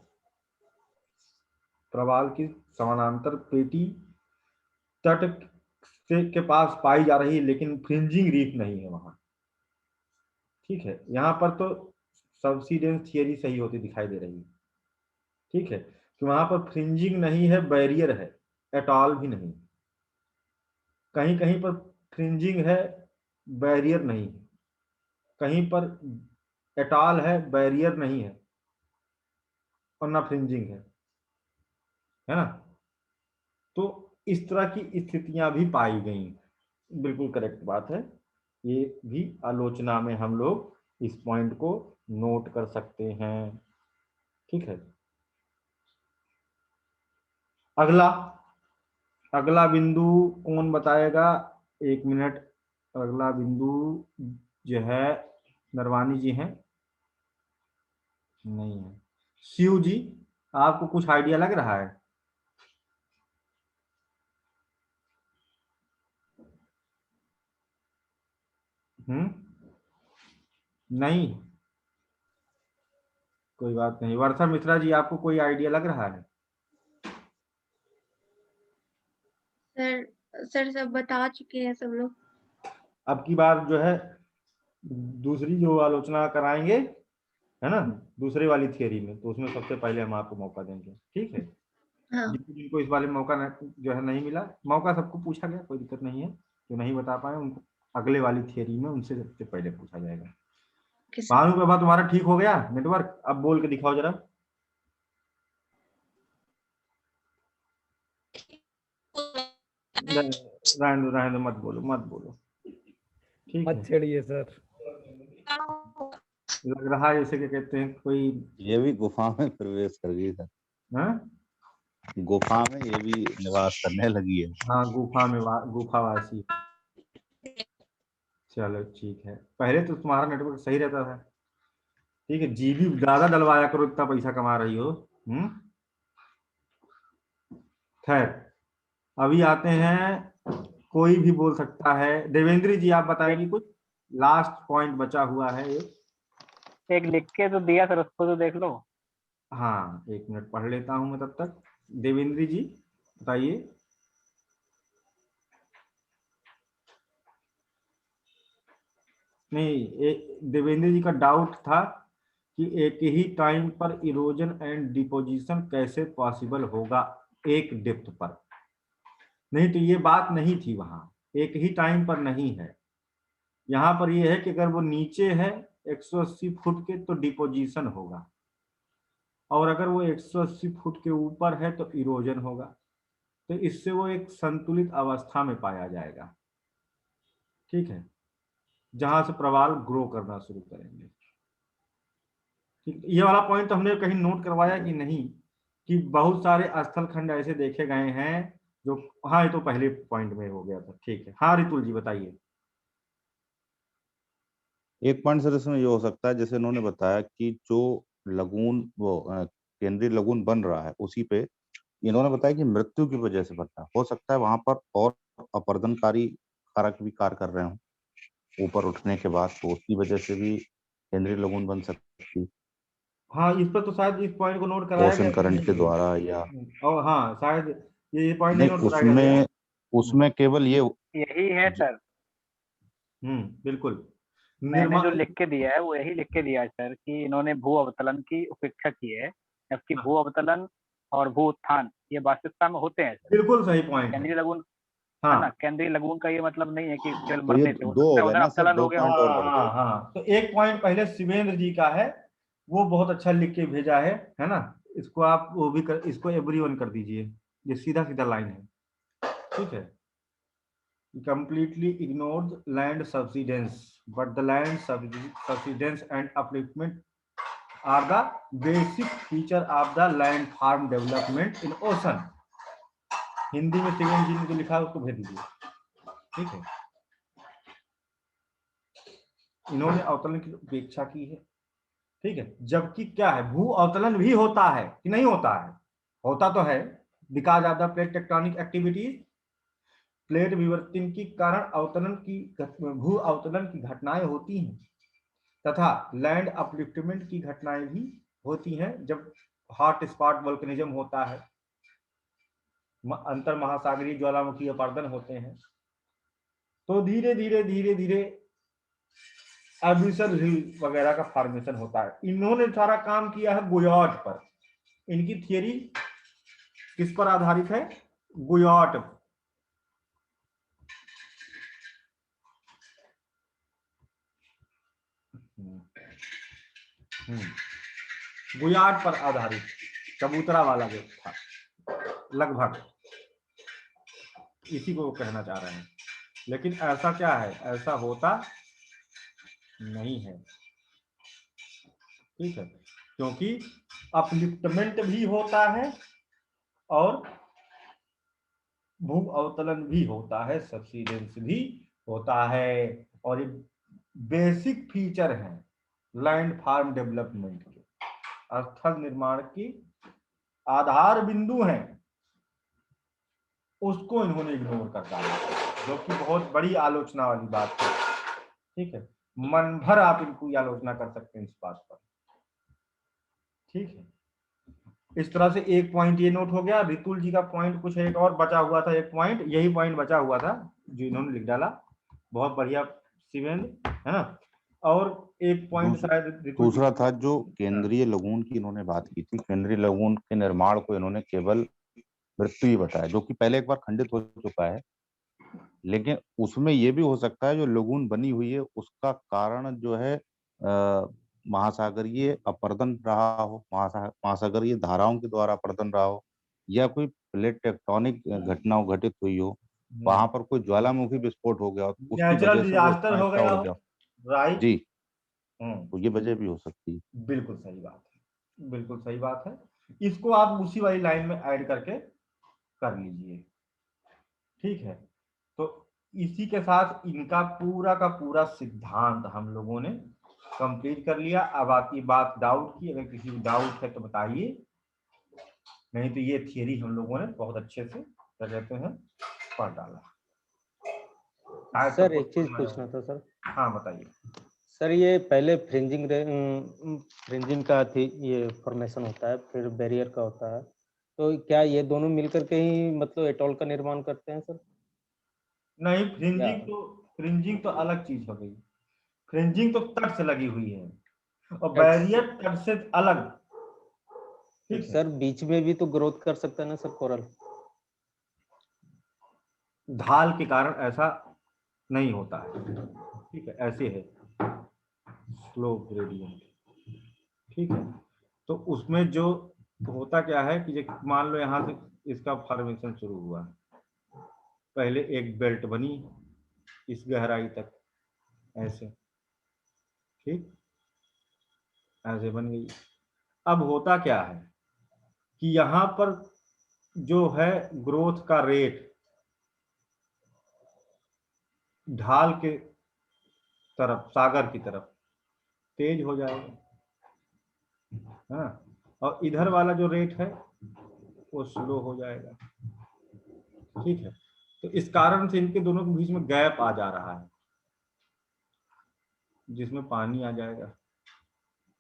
प्रवाल की समानांतर पेटी तट के पास पाई जा रही है, लेकिन फ्रिंजिंग रीफ नहीं है वहां। ठीक है, यहाँ पर तो सबसिडेंस थियरी सही होती दिखाई दे रही है। ठीक है, कि वहां पर फ्रिंजिंग नहीं है, बैरियर है, एटॉल भी नहीं। कहीं कहीं पर फ्रिंजिंग है, बैरियर नहीं है, कहीं पर एटॉल है, बैरियर नहीं है, और ना फ्रिंजिंग है ना। तो इस तरह की स्थितियां भी पाई गई, बिल्कुल करेक्ट बात है। ये भी आलोचना में हम लोग इस पॉइंट को नोट कर सकते हैं। ठीक है, अगला अगला बिंदु कौन बताएगा? 1 मिनट। अगला बिंदु जो है नरवानी जी हैं? नहीं है। शिव जी, आपको कुछ आइडिया लग रहा है? नहीं, कोई बात नहीं। वर्षा मिश्रा जी, आपको कोई आइडिया लग रहा है? सर सब बता चुके हैं सब लोग। अब की बार जो है दूसरी जो आलोचना कराएंगे, है ना, दूसरे वाली थियरी में, तो उसमें सबसे पहले हम आपको मौका देंगे। ठीक है, हाँ। जिनको इस वाले मौका जो है नहीं मिला, मौका सबको पूछा गया, कोई दिक्कत नहीं है। जो नहीं बता पाए उनको अगले वाली थियरी में उनसे सबसे पहले पूछा जाएगा। भानुप्रभा, तुम्हारा ठीक हो गया नेटवर्क? अब बोल के दिखाओ जरा। रहने दो, मत बोलो। ठीक है, छेड़िए सर। लग रहा है जैसे कि कहते हैं कोई ये भी गुफा में प्रवेश कर गई सर। हाँ, गुफा में ये भी निवास करने लगी है। हाँ, गुफावासी। चलो ठीक है, पहले तो तुम्हारा नेटवर्क सही रहता था। ठीक है, जीबी ज्यादा डलवाया करो, इतना पैसा कमा रही हो। खैर, अभी आते हैं, कोई भी बोल सकता है। देवेंद्र जी, आप बताएंगे कुछ? लास्ट पॉइंट बचा हुआ है एक लिख के तो दिया सर, उसको तो देख लो। हाँ, 1 मिनट पढ़ लेता हूं मैं तब तक। देवेंद्र जी बताइए। नहीं, देवेंद्र जी का डाउट था कि एक ही टाइम पर इरोजन एंड डिपोजिशन कैसे पॉसिबल होगा एक डेप्थ पर। नहीं, तो ये बात नहीं थी वहां, एक ही टाइम पर नहीं है। यहाँ पर ये है कि अगर वो नीचे है 180 फुट के तो डिपोजिशन होगा, और अगर वो 180 फुट के ऊपर है तो इरोजन होगा। तो इससे वो एक संतुलित अवस्था में पाया जाएगा। ठीक है, जहां से प्रवाल ग्रो करना शुरू करेंगे। ठीक, ये वाला पॉइंट तो हमने कहीं नोट करवाया कि नहीं, कि बहुत सारे स्थल खंड ऐसे देखे गए हैं जो, हाँ, ये तो पहले पॉइंट में हो गया था। ठीक है, हाँ रितुल जी बताइए। एक पॉइंट सर इसमें ये हो सकता है, जैसे उन्होंने बताया कि जो लगून वो केंद्रीय लगून बन रहा है उसी पे इन्होंने बताया कि मृत्यु की वजह से बनता है। हो सकता है वहां पर और अपर्दनकारी कारक भी कार्य कर रहे हो ऊपर उठने के बाद, तो उसकी वजह से भी केंद्रीय लगून बन सकती है। हाँ, इस पर तो शायद इस पॉइंट को नोट कराया ओशन गया करंट के द्वारा, या और हाँ, शायद ये पॉइंट नहीं नहीं, नोट कराया गया। उसमें केवल ये यही है सर। बिल्कुल। मैंने जो लिख के दिया है वो यही लिख के दिया है सर, कि इन्होंने भू अवतलन की उपेक्षा की है, जबकि भू अवतलन और भू उत्थान ये वास्तविकता में होते हैं सर। बिल्कुल सही पॉइंट है। केंद्रीय लगून, हाँ, है ना, केंद्रीय लगून का ये मतलब नहीं है कि केवल तो ये मरने से हो दो सकता है, हो गए उधर ना सर, अवतलन 2 हो गया पॉइंट हो। और बढ़ गए। हाँ, तो एक पॉइंट पहले शिवेंद्र जी का है, वो बहुत अच्छा लिख के भेजा है ना। इसको आप वो भी इसको एवरीवन कर दीजिए, ये सीधा सीधा लाइन है। ठीक है, completely ignored land subsidence, but the land subsidence and upliftment are the basic feature of the land form development in ocean. Hindi में शिवेन जी ने जो लिखा है उसको भेज दीजिए, ठीक है। इन्होंने अवतरण की उपेक्षा की है, ठीक है। जबकि क्या है, भू अवतरण भी होता है कि नहीं होता है? होता तो है, because of the plate tectonic activities. Plate विवर्तन के कारण अवतरण की भू अवतरण की घटनाएं होती हैं तथा लैंड अपलिफ्टमेंट की घटनाएं भी होती हैं जब हॉट स्पॉट वोल्केनिज्म होता है, अंतर महासागरीय ज्वालामुखी अपर्दन होते हैं, तो धीरे धीरे धीरे धीरे एबिसल हिल वगैरह का फॉर्मेशन होता है। इन्होंने सारा काम किया है गुयाट पर। इनकी थियरी किस पर आधारित है? गुयाट। गुयाट पर आधारित, कबूतरा वाला जो था, लगभग इसी को कहना चाह रहे हैं। लेकिन ऐसा क्या है, ऐसा होता नहीं है, ठीक है, क्योंकि अपलिफ्टमेंट भी होता है और भू अवतरण भी होता है, सबसीडेंस भी होता है, और ये बेसिक फीचर है लैंड फार्म डेवलपमेंट के, स्थल निर्माण की आधार बिंदु हैं, उसको इन्होंने इग्नोर कर डाला, जो कि बहुत बड़ी आलोचना वाली बात है, ठीक है। मन भर आप इनको आलोचना कर सकते हैं इस बात पर, ठीक है। इस तरह से एक पॉइंट ये नोट हो गया। रितुल जी का पॉइंट कुछ एक और बचा हुआ था, एक पॉइंट, यही पॉइंट बचा हुआ था जो इन्होंने लिख डाला। बहुत बढ़िया शिवेंद्र, है ना। और एक पॉइंट शायद दूसरा था जो केंद्रीय लगून की इन्होंने बात की थी। केंद्रीय लगून के निर्माण को इन्होंने केवल मृत्यु ही बताया, जो कि पहले एक बार खंडित हो चुका है। लेकिन उसमें ये भी हो सकता है जो लगून बनी हुई है उसका कारण जो है महासागरीय अपर्दन रहा हो, महासागरीय धाराओं के द्वारा अपर्दन रहा हो, या कोई प्लेट टेक्टोनिक घटना घटित हुई हो, वहां पर कोई ज्वालामुखी विस्फोट हो गया हो, उसकी वजह से वो इतना हो गया, राइट जी। तो ये वजह भी हो सकती है। बिल्कुल सही बात है, बिल्कुल सही बात है। इसको आप उसी वाली लाइन में ऐड करके कर लीजिए, ठीक है। तो इसी के साथ इनका पूरा का पूरा सिद्धांत हम लोगों ने कंप्लीट कर लिया। अब आती बात डाउट की, अगर किसी को डाउट है तो बताइए, नहीं तो ये थियरी हम लोगों ने बहुत अच्छे से क्या कहते हैं पढ़ डाला। सर एक चीज पूछना था सर। हाँ बताइए सर, ये पहले फ्रिंजिंग का थी ये फॉर्मेशन होता है, फिर बैरियर का होता है, तो क्या ये दोनों मिलकर के ही मतलब एटॉल का निर्माण करते हैं सर? नहीं, फ्रिंजिंग तो अलग चीज हो गई। फ्रिंजिंग तो तट से लगी हुई है और बैरियर तट से अलग, ठीक है। सर बीच में भी तो ग्रोथ कर सकता है ना सर कोरल? ढाल के कारण ऐसा नहीं होता है, ठीक है, ऐसे है स्लो ग्रेडियंट, ठीक है। तो उसमें जो होता क्या है कि मान लो यहाँ से इसका फॉर्मेशन शुरू हुआ, पहले एक बेल्ट बनी इस गहराई तक ऐसे, ठीक, ऐसे बन गई। अब होता क्या है कि यहाँ पर जो है ग्रोथ का रेट ढाल के तरफ, सागर की तरफ तेज हो जाएगा, हाँ, और इधर वाला जो रेट है वो स्लो हो जाएगा, ठीक है। तो इस कारण से इनके दोनों के बीच में गैप आ जा रहा है, जिसमें पानी आ जाएगा,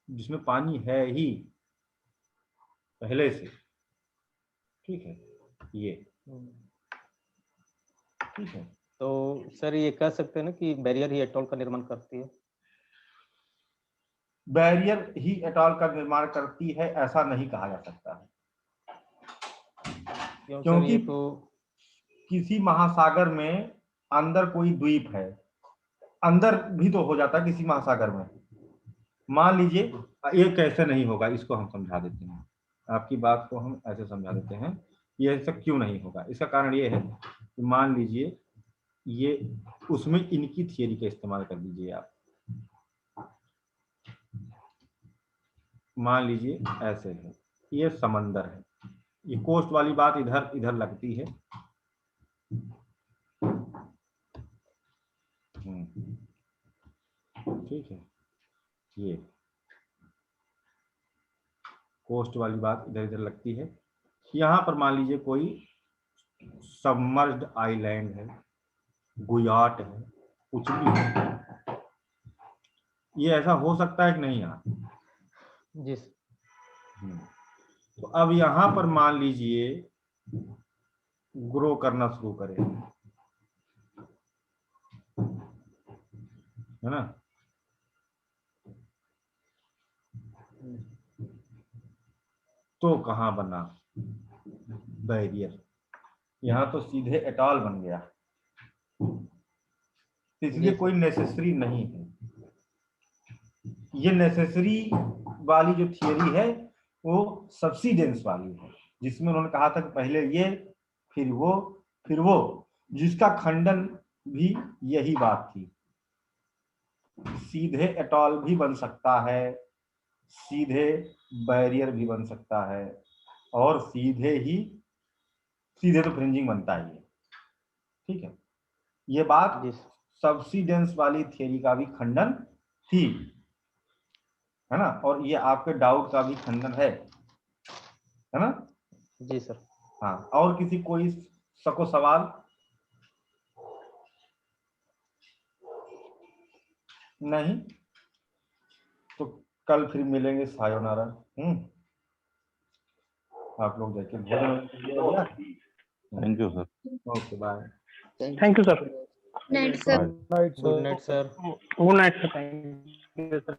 जिसमें पानी है ही पहले से, ठीक है, ये ठीक है। तो सर ये कह सकते हैं ना कि बैरियर ही एटॉल का निर्माण करती है? बैरियर ही एटॉल का निर्माण करती है ऐसा नहीं कहा जा सकता है, क्योंकि तो किसी महासागर में अंदर कोई द्वीप है, अंदर भी तो हो जाता है किसी महासागर में। मान लीजिए ये कैसे नहीं होगा, इसको हम समझा देते हैं, आपकी बात को हम ऐसे समझा देते हैं। ये ऐसा क्यों नहीं होगा, इसका कारण ये है कि मान लीजिए ये उसमें इनकी थियरी का इस्तेमाल कर दीजिए आप, मान लीजिए ऐसे है, ये समंदर है, ये कोस्ट वाली बात इधर इधर लगती है। ठीक है, ये कोस्ट वाली बात इधर इधर लगती है। यहाँ पर मान लीजिए कोई सबमर्ज्ड आइलैंड है, गुयाट है, कुछ भी है। ये ऐसा हो सकता है कि नहीं यार? जी। तो अब यहाँ पर मान लीजिए ग्रो करना शुरू करे, है ना? तो कहाँ बना बैरियर? यहाँ तो सीधे एटॉल बन गया, इसलिए कोई नेसेसरी नहीं है। ये नेसेसरी वाली जो थियरी है वो सब्सिडेंस वाली है, जिसमें उन्होंने कहा था कि पहले ये फिर वो, जिसका खंडन भी यही बात थी। सीधे एटॉल भी बन सकता है, सीधे बैरियर भी बन सकता है, और सीधे तो फ्रिंजिंग बनता ही है। ठीक है, ये बात सब्सिडेंस वाली थियरी का भी खंडन थी, है ना? और ये आपके डाउट का भी खंडन है ना? जी सर। हाँ, और किसी कोई सको सवाल? नहीं तो कल फिर मिलेंगे। सायोनारा। आप लोग देखिए भोजन। Thank you sir. Okay, bye. Thank you sir. Night sir. Good night sir. Good night sir. Thank you sir.